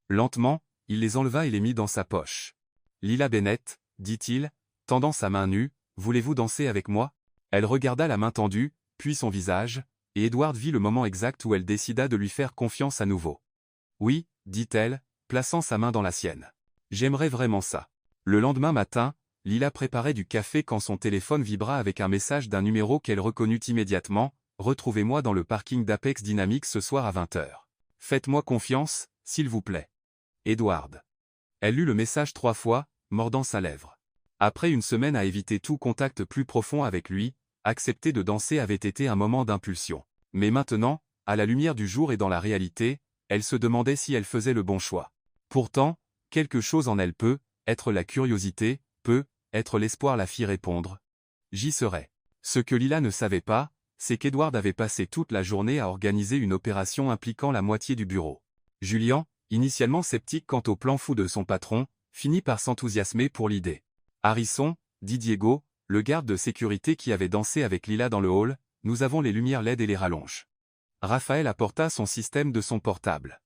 Lentement, il les enleva et les mit dans sa poche. « Lila Bennett, » dit-il, tendant sa main nue, « voulez-vous danser avec moi ?» Elle regarda la main tendue, puis son visage, et Edward vit le moment exact où elle décida de lui faire confiance à nouveau. « Oui, » dit-elle, plaçant sa main dans la sienne. « J'aimerais vraiment ça. » Le lendemain matin, Lila préparait du café quand son téléphone vibra avec un message d'un numéro qu'elle reconnut immédiatement. « Retrouvez-moi dans le parking d'Apex Dynamics ce soir à 20 h. Faites-moi confiance, s'il vous plaît. Edward. » Elle lut le message 3 fois, mordant sa lèvre. Après une semaine à éviter tout contact plus profond avec lui, accepter de danser avait été un moment d'impulsion. Mais maintenant, à la lumière du jour et dans la réalité, elle se demandait si elle faisait le bon choix. Pourtant, quelque chose en elle peut être la curiosité, peut être l'espoir la fit répondre. J'y serai. Ce que Lila ne savait pas, c'est qu'Edward avait passé toute la journée à organiser une opération impliquant la moitié du bureau. Julian, initialement sceptique quant au plan fou de son patron, finit par s'enthousiasmer pour l'idée. Harrison, dit Diego, le garde de sécurité qui avait dansé avec Lila dans le hall, nous avons les lumières LED et les rallonges. Raphaël apporta son système de son portable.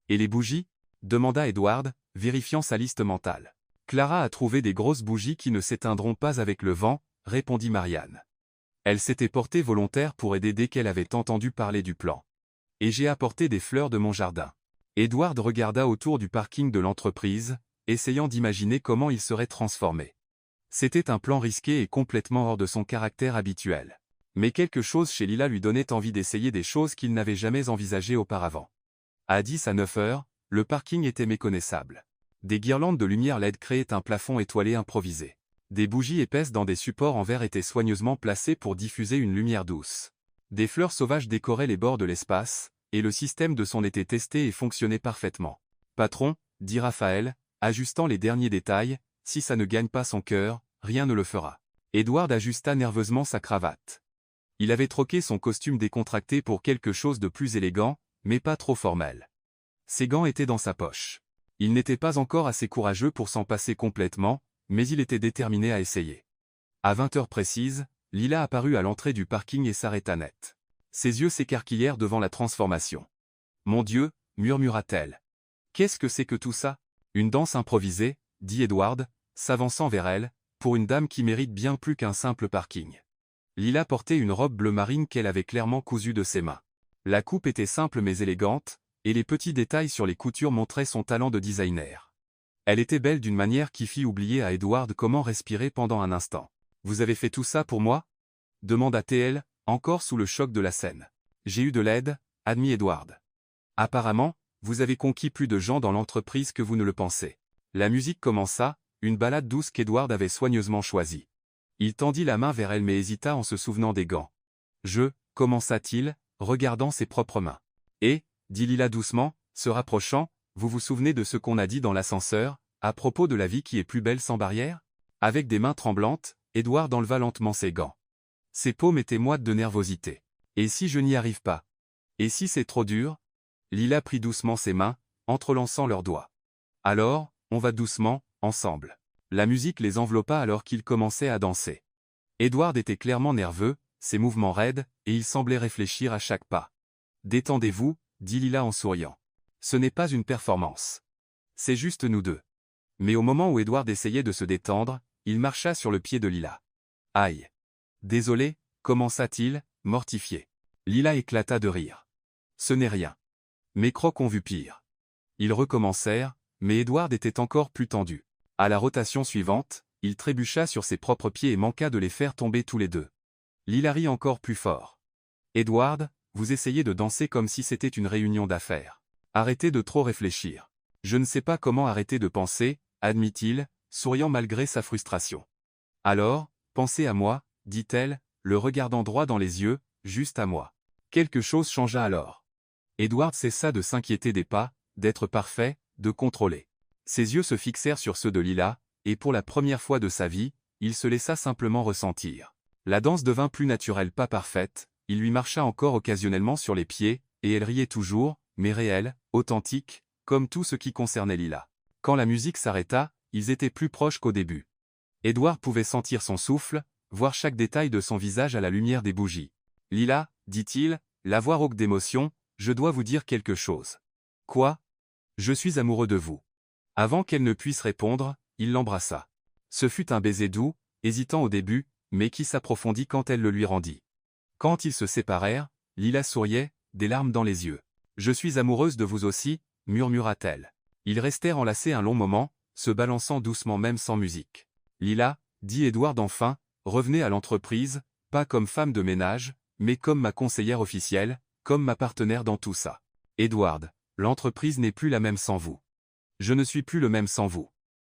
Et les bougies? Demanda Edward, vérifiant sa liste mentale. Clara a trouvé des grosses bougies qui ne s'éteindront pas avec le vent, répondit Marianne. Elle s'était portée volontaire pour aider dès qu'elle avait entendu parler du plan. Et j'ai apporté des fleurs de mon jardin. Edward regarda autour du parking de l'entreprise, essayant d'imaginer comment il serait transformé. C'était un plan risqué et complètement hors de son caractère habituel. Mais quelque chose chez Lila lui donnait envie d'essayer des choses qu'il n'avait jamais envisagées auparavant. À 10 à 9 heures, le parking était méconnaissable. Des guirlandes de lumière LED créaient un plafond étoilé improvisé. Des bougies épaisses dans des supports en verre étaient soigneusement placées pour diffuser une lumière douce. Des fleurs sauvages décoraient les bords de l'espace, et le système de son était testé et fonctionnait parfaitement. « Patron, dit Raphaël, ajustant les derniers détails, si ça ne gagne pas son cœur, rien ne le fera. » Edward ajusta nerveusement sa cravate. Il avait troqué son costume décontracté pour quelque chose de plus élégant, mais pas trop formel. Ses gants étaient dans sa poche. Il n'était pas encore assez courageux pour s'en passer complètement, mais il était déterminé à essayer. À 20 heures précises, Lila apparut à l'entrée du parking et s'arrêta net. Ses yeux s'écarquillèrent devant la transformation. « Mon Dieu » murmura-t-elle. « Qu'est-ce que c'est que tout ça ?»« Une danse improvisée » dit Edward, s'avançant vers elle, pour une dame qui mérite bien plus qu'un simple parking. Lila portait une robe bleu marine qu'elle avait clairement cousue de ses mains. La coupe était simple mais élégante, et les petits détails sur les coutures montraient son talent de designer. Elle était belle d'une manière qui fit oublier à Edward comment respirer pendant un instant. « Vous avez fait tout ça pour moi » demanda-t-elle, encore sous le choc de la scène. « J'ai eu de l'aide » admit Edward. « Apparemment, vous avez conquis plus de gens dans l'entreprise que vous ne le pensez. » La musique commença, une ballade douce qu'Edward avait soigneusement choisie. Il tendit la main vers elle mais hésita en se souvenant des gants. « Je » commença-t-il, regardant ses propres mains. « Et » dit Lila doucement, se rapprochant, « vous vous souvenez de ce qu'on a dit dans l'ascenseur, à propos de la vie qui est plus belle sans barrière ?» Avec des mains tremblantes, Edward enleva lentement ses gants. Ses paumes étaient moites de nervosité. « Et si je n'y arrive pas ? Et si c'est trop dur ?» Lila prit doucement ses mains, entrelaçant leurs doigts. « Alors, on va doucement, ensemble. » La musique les enveloppa alors qu'ils commençaient à danser. Edward était clairement nerveux, ses mouvements raides, et il semblait réfléchir à chaque pas. « Détendez-vous » dit Lila en souriant. « Ce n'est pas une performance. C'est juste nous deux. » Mais au moment où Edward essayait de se détendre, il marcha sur le pied de Lila. « Aïe !»« Désolé » commença-t-il, mortifié. Lila éclata de rire. « Ce n'est rien. Mes crocs ont vu pire. » Ils recommencèrent, mais Edward était encore plus tendu. À la rotation suivante, il trébucha sur ses propres pieds et manqua de les faire tomber tous les deux. Lila rit encore plus fort. « Edward, vous essayez de danser comme si c'était une réunion d'affaires. Arrêtez de trop réfléchir. »« Je ne sais pas comment arrêter de penser, » admit-il, souriant malgré sa frustration. « Alors, pensez à moi, » dit-elle, le regardant droit dans les yeux, « juste à moi. » Quelque chose changea alors. Edward cessa de s'inquiéter des pas, d'être parfait, de contrôler. Ses yeux se fixèrent sur ceux de Lila, et pour la première fois de sa vie, il se laissa simplement ressentir. La danse devint plus naturelle, pas parfaite, il lui marcha encore occasionnellement sur les pieds, et elle riait toujours, mais réelle, authentique, comme tout ce qui concernait Lila. Quand la musique s'arrêta, ils étaient plus proches qu'au début. Edward pouvait sentir son souffle, voir chaque détail de son visage à la lumière des bougies. « Lila, » dit-il, la voix rauque d'émotion, « je dois vous dire quelque chose. »« Quoi ? » ?»« Je suis amoureux de vous. » Avant qu'elle ne puisse répondre, il l'embrassa. Ce fut un baiser doux, hésitant au début, mais qui s'approfondit quand elle le lui rendit. Quand ils se séparèrent, Lila souriait, des larmes dans les yeux. « Je suis amoureuse de vous aussi » murmura-t-elle. Ils restèrent enlacés un long moment, se balançant doucement même sans musique. « Lila » dit Edward enfin, « revenez à l'entreprise, pas comme femme de ménage, mais comme ma conseillère officielle, comme ma partenaire dans tout ça. Edward, l'entreprise n'est plus la même sans vous. Je ne suis plus le même sans vous.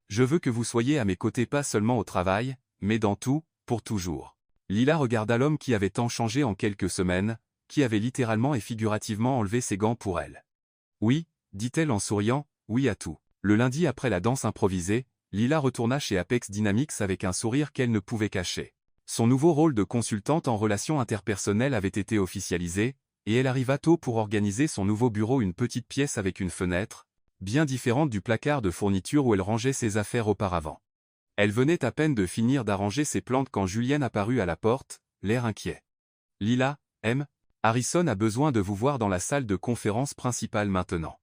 Je veux que vous soyez à mes côtés pas seulement au travail, mais dans tout, pour toujours. » Lila regarda l'homme qui avait tant changé en quelques semaines, qui avait littéralement et figurativement enlevé ses gants pour elle. « Oui » dit-elle en souriant, « oui à tout. » Le lundi après la danse improvisée, Lila retourna chez Apex Dynamics avec un sourire qu'elle ne pouvait cacher. Son nouveau rôle de consultante en relations interpersonnelles avait été officialisé, et elle arriva tôt pour organiser son nouveau bureau, une petite pièce avec une fenêtre, bien différente du placard de fourniture où elle rangeait ses affaires auparavant. Elle venait à peine de finir d'arranger ses plantes quand Julienne apparut à la porte, l'air inquiet. « Lila, Harrison a besoin de vous voir dans la salle de conférence principale maintenant. »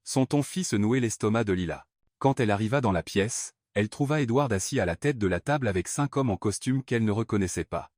Son ton fit se nouer l'estomac de Lila. Quand elle arriva dans la pièce, elle trouva Edward assis à la tête de la table avec 5 hommes en costume qu'elle ne reconnaissait pas.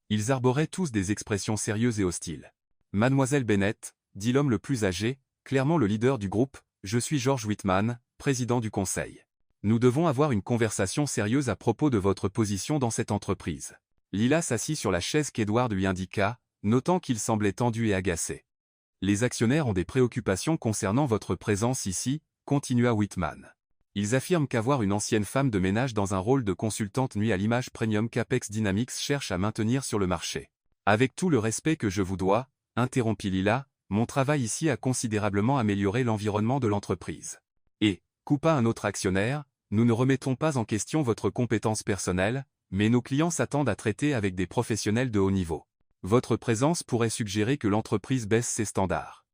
Ils arboraient tous des expressions sérieuses et hostiles. « Mademoiselle Bennett, » dit l'homme le plus âgé, clairement le leader du groupe, « je suis George Whitman, président du conseil. Nous devons avoir une conversation sérieuse à propos de votre position dans cette entreprise. » Lila s'assit sur la chaise qu'Edward lui indiqua, notant qu'il semblait tendu et agacé. « Les actionnaires ont des préoccupations concernant votre présence ici, » continua Whitman. « Ils affirment qu'avoir une ancienne femme de ménage dans un rôle de consultante nuit à l'image premium qu'Apex Dynamics cherche à maintenir sur le marché. Avec tout le respect que je vous dois, » interrompit Lila, « mon travail ici a considérablement amélioré l'environnement de l'entreprise. Et, coupa un autre actionnaire, nous ne remettons pas en question votre compétence personnelle, mais nos clients s'attendent à traiter avec des professionnels de haut niveau. Votre présence pourrait suggérer que l'entreprise baisse ses standards. »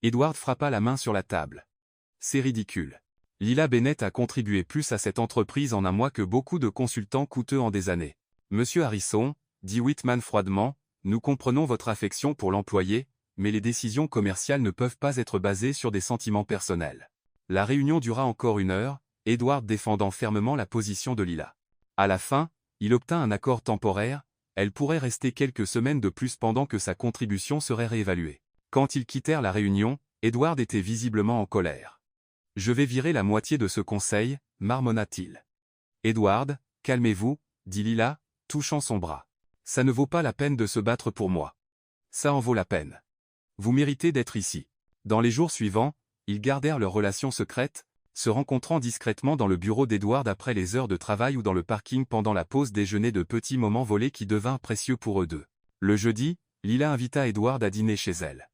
Edward frappa la main sur la table. « C'est ridicule. Lila Bennett a contribué plus à cette entreprise en un mois que beaucoup de consultants coûteux en des années. » Monsieur Harrison, dit Whitman froidement, nous comprenons votre affection pour l'employé, mais les décisions commerciales ne peuvent pas être basées sur des sentiments personnels. La réunion dura encore 1 heure, Edward défendant fermement la position de Lila. À la fin, il obtint un accord temporaire, elle pourrait rester quelques semaines de plus pendant que sa contribution serait réévaluée. Quand ils quittèrent la réunion, Edward était visiblement en colère. « Je vais virer la moitié de ce conseil, » marmonna-t-il. « Edward, calmez-vous, » dit Lila, touchant son bras. « Ça ne vaut pas la peine de se battre pour moi. Ça en vaut la peine. Vous méritez d'être ici. » Dans les jours suivants, ils gardèrent leur relation secrète, se rencontrant discrètement dans le bureau d'Edward après les heures de travail ou dans le parking pendant la pause déjeuner, de petits moments volés qui devinrent précieux pour eux deux. Le jeudi, Lila invita Edward à dîner chez elle.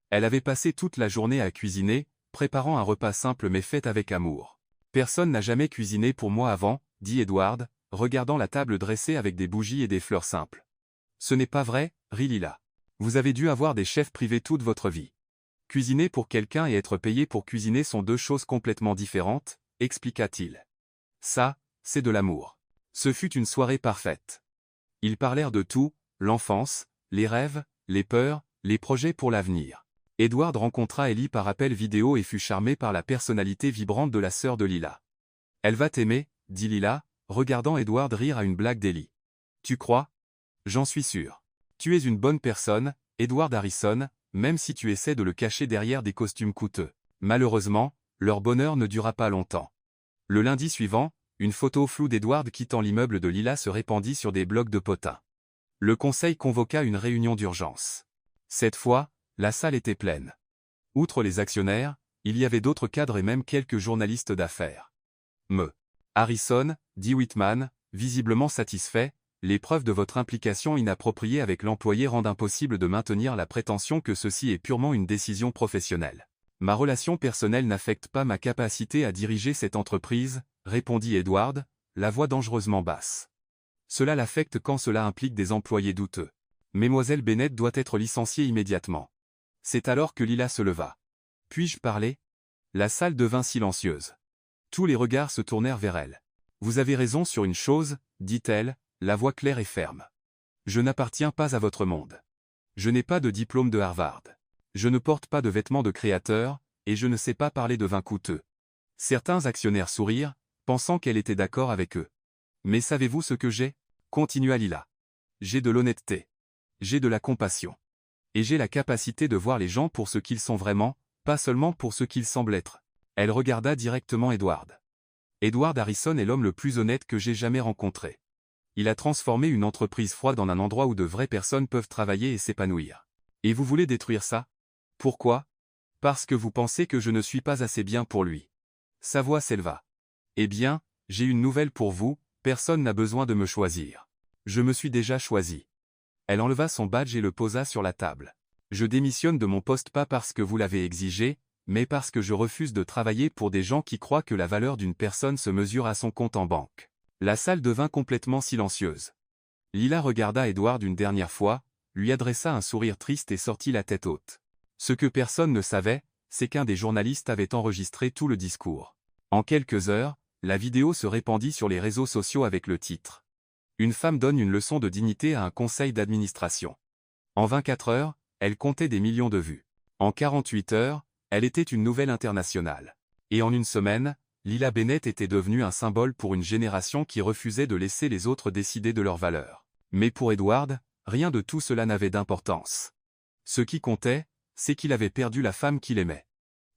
Elle avait passé toute la journée à cuisiner, préparant un repas simple mais fait avec amour. « Personne n'a jamais cuisiné pour moi avant, » dit Edward, regardant la table dressée avec des bougies et des fleurs simples. « Ce n'est pas vrai, » rit Lila. « Vous avez dû avoir des chefs privés toute votre vie. Cuisiner pour quelqu'un et être payé pour cuisiner sont 2 choses complètement différentes, » expliqua-t-il. « Ça, c'est de l'amour. » Ce fut une soirée parfaite. Ils parlèrent de tout, l'enfance, les rêves, les peurs, les projets pour l'avenir. Edward rencontra Ellie par appel vidéo et fut charmé par la personnalité vibrante de la sœur de Lila. « Elle va t'aimer, » dit Lila, regardant Edward rire à une blague d'Ellie. « Tu crois ? J'en suis sûr. Tu es une bonne personne, Edward Harrison, même si tu essaies de le cacher derrière des costumes coûteux. » Malheureusement, leur bonheur ne dura pas longtemps. Le lundi suivant, une photo floue d'Edward quittant l'immeuble de Lila se répandit sur des blocs de potins. Le conseil convoqua une réunion d'urgence. Cette fois, la salle était pleine. Outre les actionnaires, il y avait d'autres cadres et même quelques journalistes d'affaires. « M. Harrison, » dit Whitman, visiblement satisfait, « les preuves de votre implication inappropriée avec l'employé rendent impossible de maintenir la prétention que ceci est purement une décision professionnelle. Ma relation personnelle n'affecte pas ma capacité à diriger cette entreprise, » répondit Edward, la voix dangereusement basse. « Cela l'affecte quand cela implique des employés douteux. Mademoiselle Bennett doit être licenciée immédiatement. » C'est alors que Lila se leva. « Puis-je parler ?» La salle devint silencieuse. Tous les regards se tournèrent vers elle. « Vous avez raison sur une chose, » dit-elle, la voix claire et ferme. « Je n'appartiens pas à votre monde. Je n'ai pas de diplôme de Harvard. Je ne porte pas de vêtements de créateur, et je ne sais pas parler de vin coûteux. » Certains actionnaires sourirent, pensant qu'elle était d'accord avec eux. « Mais savez-vous ce que j'ai ?» continua Lila. « J'ai de l'honnêteté. J'ai de la compassion. Et j'ai la capacité de voir les gens pour ce qu'ils sont vraiment, pas seulement pour ce qu'ils semblent être. » Elle regarda directement Edward. « Edward Harrison est l'homme le plus honnête que j'ai jamais rencontré. Il a transformé une entreprise froide en un endroit où de vraies personnes peuvent travailler et s'épanouir. Et vous voulez détruire ça? Pourquoi? Parce que vous pensez que je ne suis pas assez bien pour lui. » Sa voix s'éleva. « Eh bien, j'ai une nouvelle pour vous, personne n'a besoin de me choisir. Je me suis déjà choisi. » Elle enleva son badge et le posa sur la table. « Je démissionne de mon poste pas parce que vous l'avez exigé, mais parce que je refuse de travailler pour des gens qui croient que la valeur d'une personne se mesure à son compte en banque. » La salle devint complètement silencieuse. Lila regarda Edward une dernière fois, lui adressa un sourire triste et sortit la tête haute. Ce que personne ne savait, c'est qu'un des journalistes avait enregistré tout le discours. En quelques heures, la vidéo se répandit sur les réseaux sociaux avec le titre « Une femme donne une leçon de dignité à un conseil d'administration ». En 24 heures, elle comptait des millions de vues. En 48 heures, elle était une nouvelle internationale. Et en une semaine, Lila Bennett était devenue un symbole pour une génération qui refusait de laisser les autres décider de leurs valeurs. Mais pour Edward, rien de tout cela n'avait d'importance. Ce qui comptait, c'est qu'il avait perdu la femme qu'il aimait.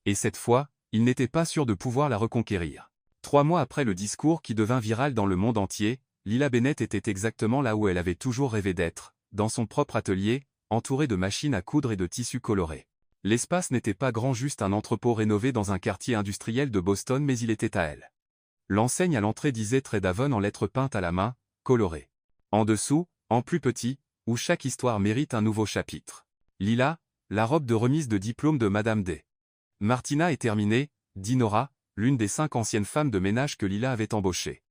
Et cette fois, il n'était pas sûr de pouvoir la reconquérir. 3 mois après le discours qui devint viral dans le monde entier, Lila Bennett était exactement là où elle avait toujours rêvé d'être, dans son propre atelier, entourée de machines à coudre et de tissus colorés. L'espace n'était pas grand, juste un entrepôt rénové dans un quartier industriel de Boston, mais il était à elle. L'enseigne à l'entrée disait Trade Haven en lettres peintes à la main, colorées. En dessous, en plus petit, où chaque histoire mérite un nouveau chapitre. Lila, la robe de remise de diplôme de Madame D. Martina est terminée, dit Nora, l'une des 5 anciennes femmes de ménage que Lila avait embauchées.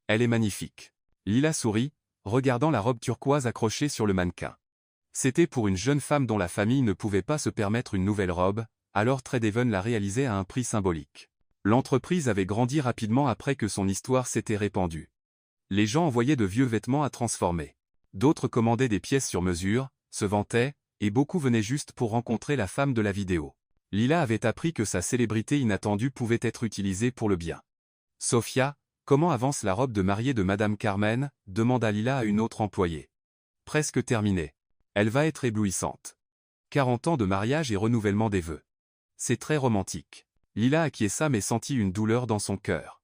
Elle est magnifique. Lila sourit, regardant la robe turquoise accrochée sur le mannequin. C'était pour une jeune femme dont la famille ne pouvait pas se permettre une nouvelle robe, alors Trade Haven la réalisait à un prix symbolique. L'entreprise avait grandi rapidement après que son histoire s'était répandue. Les gens envoyaient de vieux vêtements à transformer. D'autres commandaient des pièces sur mesure, se vantaient, et beaucoup venaient juste pour rencontrer la femme de la vidéo. Lila avait appris que sa célébrité inattendue pouvait être utilisée pour le bien. « Sophia, comment avance la robe de mariée de Madame Carmen ?» demanda Lila à une autre employée. « Presque terminée. Elle va être éblouissante. 40 ans de mariage et renouvellement des vœux. C'est très romantique. » Lila acquiesça mais sentit une douleur dans son cœur.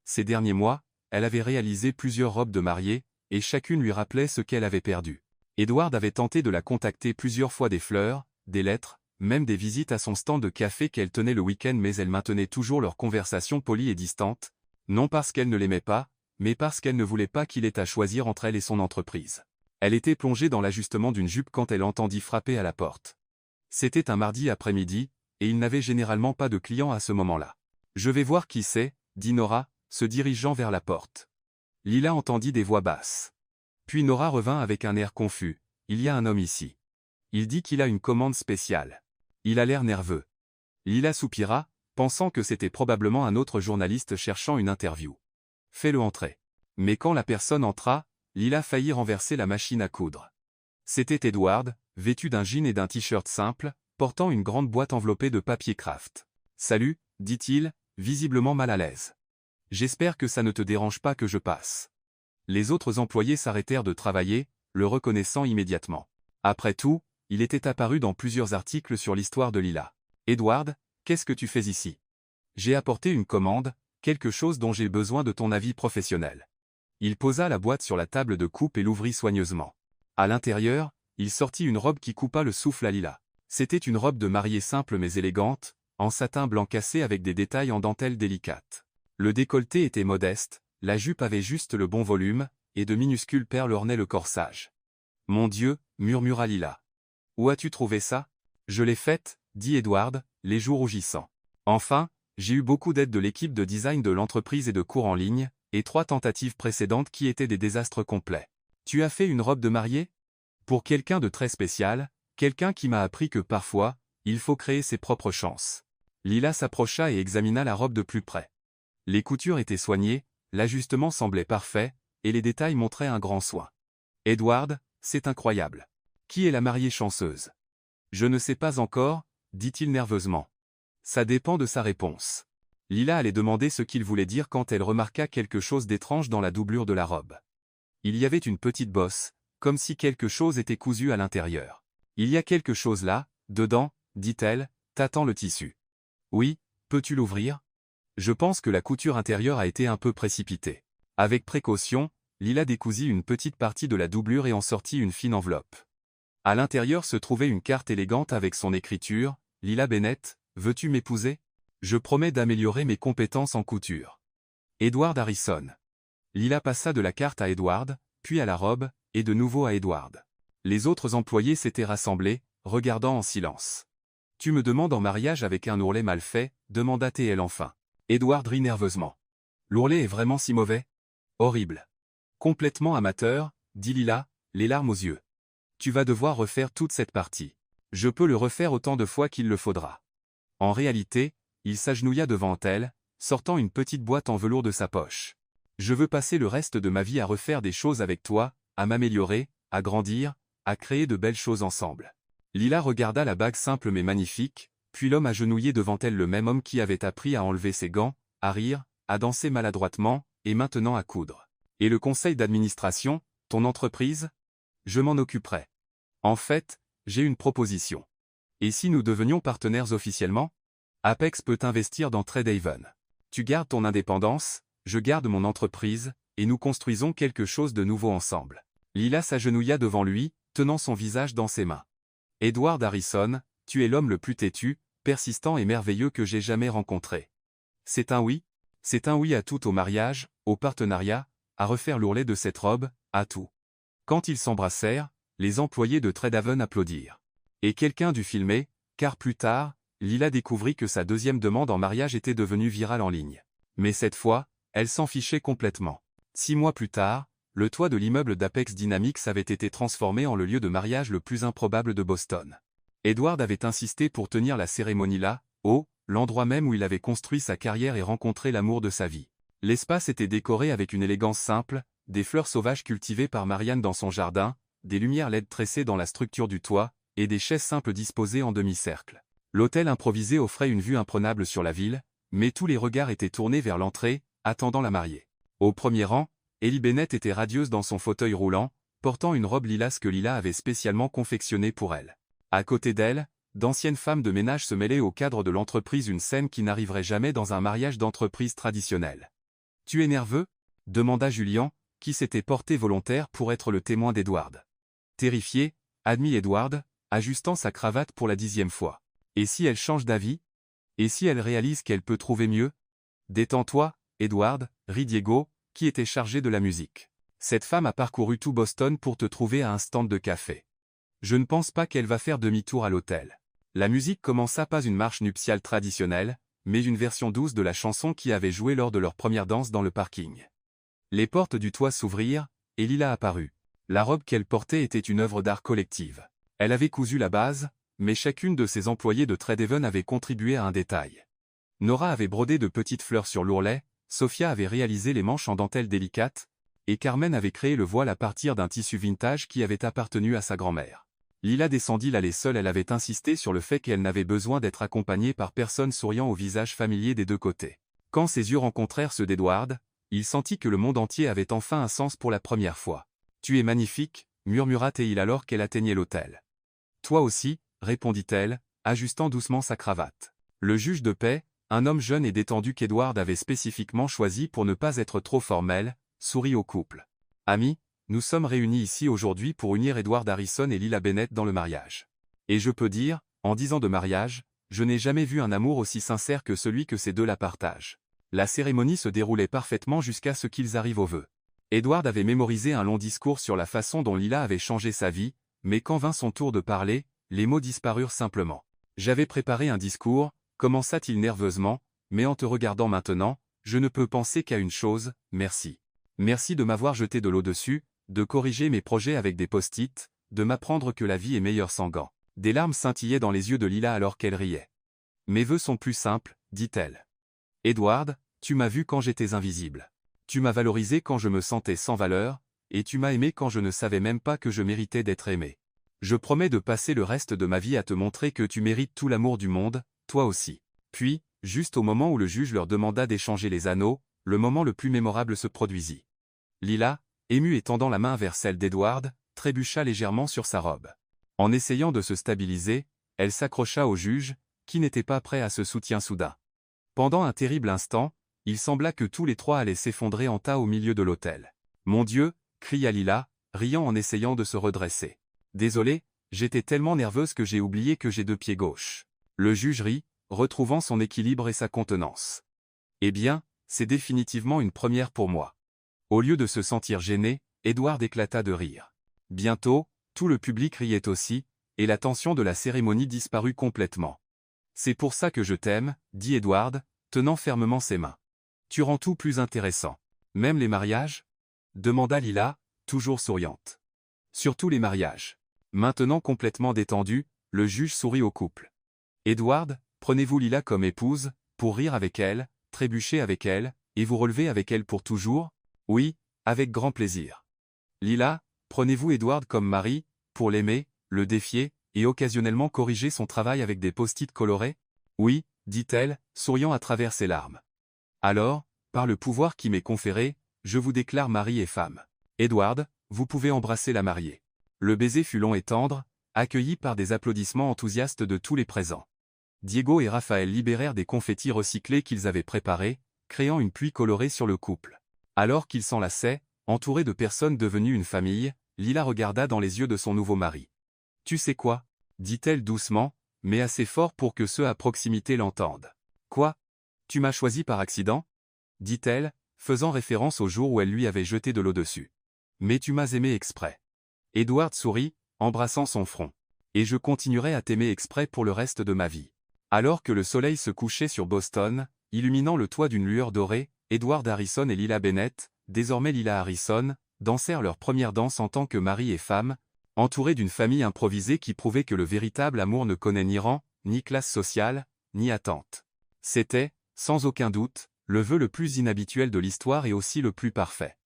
Ces derniers mois, elle avait réalisé plusieurs robes de mariée, et chacune lui rappelait ce qu'elle avait perdu. Edward avait tenté de la contacter plusieurs fois, des fleurs, des lettres, même des visites à son stand de café qu'elle tenait le week-end, mais elle maintenait toujours leur conversation polie et distante, non parce qu'elle ne l'aimait pas, mais parce qu'elle ne voulait pas qu'il ait à choisir entre elle et son entreprise. Elle était plongée dans l'ajustement d'une jupe quand elle entendit frapper à la porte. C'était un mardi après-midi, et il n'avait généralement pas de clients à ce moment-là. « Je vais voir qui c'est » dit Nora, se dirigeant vers la porte. Lila entendit des voix basses. Puis Nora revint avec un air confus. « Il y a un homme ici. Il dit qu'il a une commande spéciale. Il a l'air nerveux. » Lila soupira, pensant que c'était probablement un autre journaliste cherchant une interview. « Fais-le entrer. » Mais quand la personne entra, Lila faillit renverser la machine à coudre. C'était Edward, vêtu d'un jean et d'un t-shirt simple, portant une grande boîte enveloppée de papier craft. « Salut, » dit-il, visiblement mal à l'aise. « J'espère que ça ne te dérange pas que je passe. » Les autres employés s'arrêtèrent de travailler, le reconnaissant immédiatement. Après tout, il était apparu dans plusieurs articles sur l'histoire de Lila. « Edward, qu'est-ce que tu fais ici ? » « J'ai apporté une commande, quelque chose dont j'ai besoin de ton avis professionnel. » Il posa la boîte sur la table de coupe et l'ouvrit soigneusement. À l'intérieur, il sortit une robe qui coupa le souffle à Lila. C'était une robe de mariée simple mais élégante, en satin blanc cassé avec des détails en dentelle délicate. Le décolleté était modeste, la jupe avait juste le bon volume, et de minuscules perles ornaient le corsage. « Mon Dieu » murmura Lila. « Où as-tu trouvé ça ? » « Je l'ai faite, » dit Edward, les joues rougissant. « Enfin, j'ai eu beaucoup d'aide de l'équipe de design de l'entreprise et de cours en ligne, et 3 tentatives précédentes qui étaient des désastres complets. Tu as fait une robe de mariée ? Pour quelqu'un de très spécial, quelqu'un qui m'a appris que parfois, il faut créer ses propres chances. » Lila s'approcha et examina la robe de plus près. Les coutures étaient soignées, l'ajustement semblait parfait, et les détails montraient un grand soin. « Edward, c'est incroyable. Qui est la mariée chanceuse ? » « Je ne sais pas encore, » dit-il nerveusement. « Ça dépend de sa réponse. » Lila allait demander ce qu'il voulait dire quand elle remarqua quelque chose d'étrange dans la doublure de la robe. Il y avait une petite bosse, comme si quelque chose était cousu à l'intérieur. « Il y a quelque chose là, dedans, » dit-elle, tâtant le tissu. « Oui, peux-tu l'ouvrir ? » Je pense que la couture intérieure a été un peu précipitée. Avec précaution, Lila décousit une petite partie de la doublure et en sortit une fine enveloppe. À l'intérieur se trouvait une carte élégante avec son écriture « Lila Bennett, veux-tu m'épouser ? Je promets d'améliorer mes compétences en couture. » Edward Harrison. Lila passa de la carte à Edward, puis à la robe, et de nouveau à Edward. Les autres employés s'étaient rassemblés, regardant en silence. « Tu me demandes en mariage avec un ourlet mal fait ?» demanda-t-elle enfin. Edward rit nerveusement. « L'ourlet est vraiment si mauvais ? Horrible. Complètement amateur, » dit Lila, les larmes aux yeux. « Tu vas devoir refaire toute cette partie. Je peux le refaire autant de fois qu'il le faudra. » En réalité, il s'agenouilla devant elle, sortant une petite boîte en velours de sa poche. « Je veux passer le reste de ma vie à refaire des choses avec toi, à m'améliorer, à grandir, à créer de belles choses ensemble. » Lila regarda la bague simple mais magnifique, puis l'homme agenouillé devant elle, le même homme qui avait appris à enlever ses gants, à rire, à danser maladroitement, et maintenant à coudre. « Et le conseil d'administration, ton entreprise? Je m'en occuperai. En fait, j'ai une proposition. Et si nous devenions partenaires officiellement? Apex peut investir dans TradeHaven. Tu gardes ton indépendance, je garde mon entreprise, et nous construisons quelque chose de nouveau ensemble. » Lila s'agenouilla devant lui, tenant son visage dans ses mains. « Edward Harrison, tu es l'homme le plus têtu, persistant et merveilleux que j'ai jamais rencontré. C'est un oui? C'est un oui à tout, au mariage, au partenariat, à refaire l'ourlet de cette robe, à tout. » Quand ils s'embrassèrent, les employés de TradeHaven applaudirent. Et quelqu'un dut filmer, car plus tard, Lila découvrit que sa deuxième demande en mariage était devenue virale en ligne. Mais cette fois, elle s'en fichait complètement. 6 mois plus tard, le toit de l'immeuble d'Apex Dynamics avait été transformé en le lieu de mariage le plus improbable de Boston. Edward avait insisté pour tenir la cérémonie là, l'endroit même où il avait construit sa carrière et rencontré l'amour de sa vie. L'espace était décoré avec une élégance simple, des fleurs sauvages cultivées par Marianne dans son jardin, des lumières LED tressées dans la structure du toit, et des chaises simples disposées en demi-cercle. L'hôtel improvisé offrait une vue imprenable sur la ville, mais tous les regards étaient tournés vers l'entrée, attendant la mariée. Au premier rang, Ellie Bennett était radieuse dans son fauteuil roulant, portant une robe lilas que Lila avait spécialement confectionnée pour elle. À côté d'elle, d'anciennes femmes de ménage se mêlaient au cadre de l'entreprise, une scène qui n'arriverait jamais dans un mariage d'entreprise traditionnel. « Tu es nerveux ?» demanda Julian, qui s'était porté volontaire pour être le témoin d'Edward. Terrifié, admit Edward, ajustant sa cravate pour la 10e fois. « Et si elle change d'avis? Et si elle réalise qu'elle peut trouver mieux? » « Détends-toi, Edward, » rit Diego, qui était chargé de la musique. « Cette femme a parcouru tout Boston pour te trouver à un stand de café. Je ne pense pas qu'elle va faire demi-tour à l'hôtel. » La musique commença, pas une marche nuptiale traditionnelle, mais une version douce de la chanson qui avait joué lors de leur première danse dans le parking. Les portes du toit s'ouvrirent, et Lila apparut. La robe qu'elle portait était une œuvre d'art collective. Elle avait cousu la base, mais chacune de ses employées de TradeHaven avait contribué à un détail. Nora avait brodé de petites fleurs sur l'ourlet, Sophia avait réalisé les manches en dentelle délicate, et Carmen avait créé le voile à partir d'un tissu vintage qui avait appartenu à sa grand-mère. Lila descendit l'allée seule. Elle avait insisté sur le fait qu'elle n'avait besoin d'être accompagnée par personne, souriant au visage familier des deux côtés. Quand ses yeux rencontrèrent ceux d'Edward, il sentit que le monde entier avait enfin un sens pour la première fois. « Tu es magnifique », murmura-t-il alors qu'elle atteignait l'hôtel. « Toi aussi », répondit-elle, ajustant doucement sa cravate. Le juge de paix, un homme jeune et détendu qu'Edward avait spécifiquement choisi pour ne pas être trop formel, sourit au couple. « Amis, nous sommes réunis ici aujourd'hui pour unir Edward Harrison et Lila Bennett dans le mariage. Et je peux dire, en 10 ans de mariage, je n'ai jamais vu un amour aussi sincère que celui que ces deux-là partagent. » La cérémonie se déroulait parfaitement jusqu'à ce qu'ils arrivent aux vœux. Edward avait mémorisé un long discours sur la façon dont Lila avait changé sa vie, mais quand vint son tour de parler, les mots disparurent simplement. « J'avais préparé un discours, » commença-t-il nerveusement, « mais en te regardant maintenant, je ne peux penser qu'à une chose, merci. Merci de m'avoir jeté de l'eau dessus, de corriger mes projets avec des post-it, de m'apprendre que la vie est meilleure sans gants. » Des larmes scintillaient dans les yeux de Lila alors qu'elle riait. « Mes vœux sont plus simples, » dit-elle. « Edward, tu m'as vu quand j'étais invisible. Tu m'as valorisé quand je me sentais sans valeur, et tu m'as aimé quand je ne savais même pas que je méritais d'être aimé. Je promets de passer le reste de ma vie à te montrer que tu mérites tout l'amour du monde, toi aussi. » Puis, juste au moment où le juge leur demanda d'échanger les anneaux, le moment le plus mémorable se produisit. Lila, émue et tendant la main vers celle d'Edward, trébucha légèrement sur sa robe. En essayant de se stabiliser, elle s'accrocha au juge, qui n'était pas prêt à ce soutien soudain. Pendant un terrible instant, il sembla que tous les trois allaient s'effondrer en tas au milieu de l'hôtel. « Mon Dieu !» cria Lila, riant en essayant de se redresser. « Désolée, j'étais tellement nerveuse que j'ai oublié que j'ai 2 pieds gauches. » Le juge rit, retrouvant son équilibre et sa contenance. « Eh bien, c'est définitivement une première pour moi. » Au lieu de se sentir gêné, Edward éclata de rire. Bientôt, tout le public riait aussi, et la tension de la cérémonie disparut complètement. « C'est pour ça que je t'aime, » dit Edward, tenant fermement ses mains. « Tu rends tout plus intéressant. Même les mariages ?» demanda Lila, toujours souriante. « Surtout les mariages. » Maintenant complètement détendu, le juge sourit au couple. « Edward, prenez-vous Lila comme épouse, pour rire avec elle, trébucher avec elle, et vous relever avec elle pour toujours? Oui, avec grand plaisir. Lila, prenez-vous Edward comme mari, pour l'aimer, le défier, et occasionnellement corriger son travail avec des post-it colorés? Oui, dit-elle, souriant à travers ses larmes. Alors, par le pouvoir qui m'est conféré, je vous déclare mari et femme. Edward, vous pouvez embrasser la mariée. Le baiser fut long et tendre, accueilli par des applaudissements enthousiastes de tous les présents. Diego et Raphaël libérèrent des confettis recyclés qu'ils avaient préparés, créant une pluie colorée sur le couple. Alors qu'ils s'enlaçaient, entourés de personnes devenues une famille, Lila regarda dans les yeux de son nouveau mari. « Tu sais quoi » dit-elle doucement, mais assez fort pour que ceux à proximité l'entendent. « Quoi? Tu m'as choisi par accident » dit-elle, faisant référence au jour où elle lui avait jeté de l'eau dessus. « Mais tu m'as aimé exprès. » Edward sourit, embrassant son front. « Et je continuerai à t'aimer exprès pour le reste de ma vie. » Alors que le soleil se couchait sur Boston, illuminant le toit d'une lueur dorée, Edward Harrison et Lila Bennett, désormais Lila Harrison, dansèrent leur première danse en tant que mari et femme, entourés d'une famille improvisée qui prouvait que le véritable amour ne connaît ni rang, ni classe sociale, ni attente. C'était, sans aucun doute, le vœu le plus inhabituel de l'histoire et aussi le plus parfait.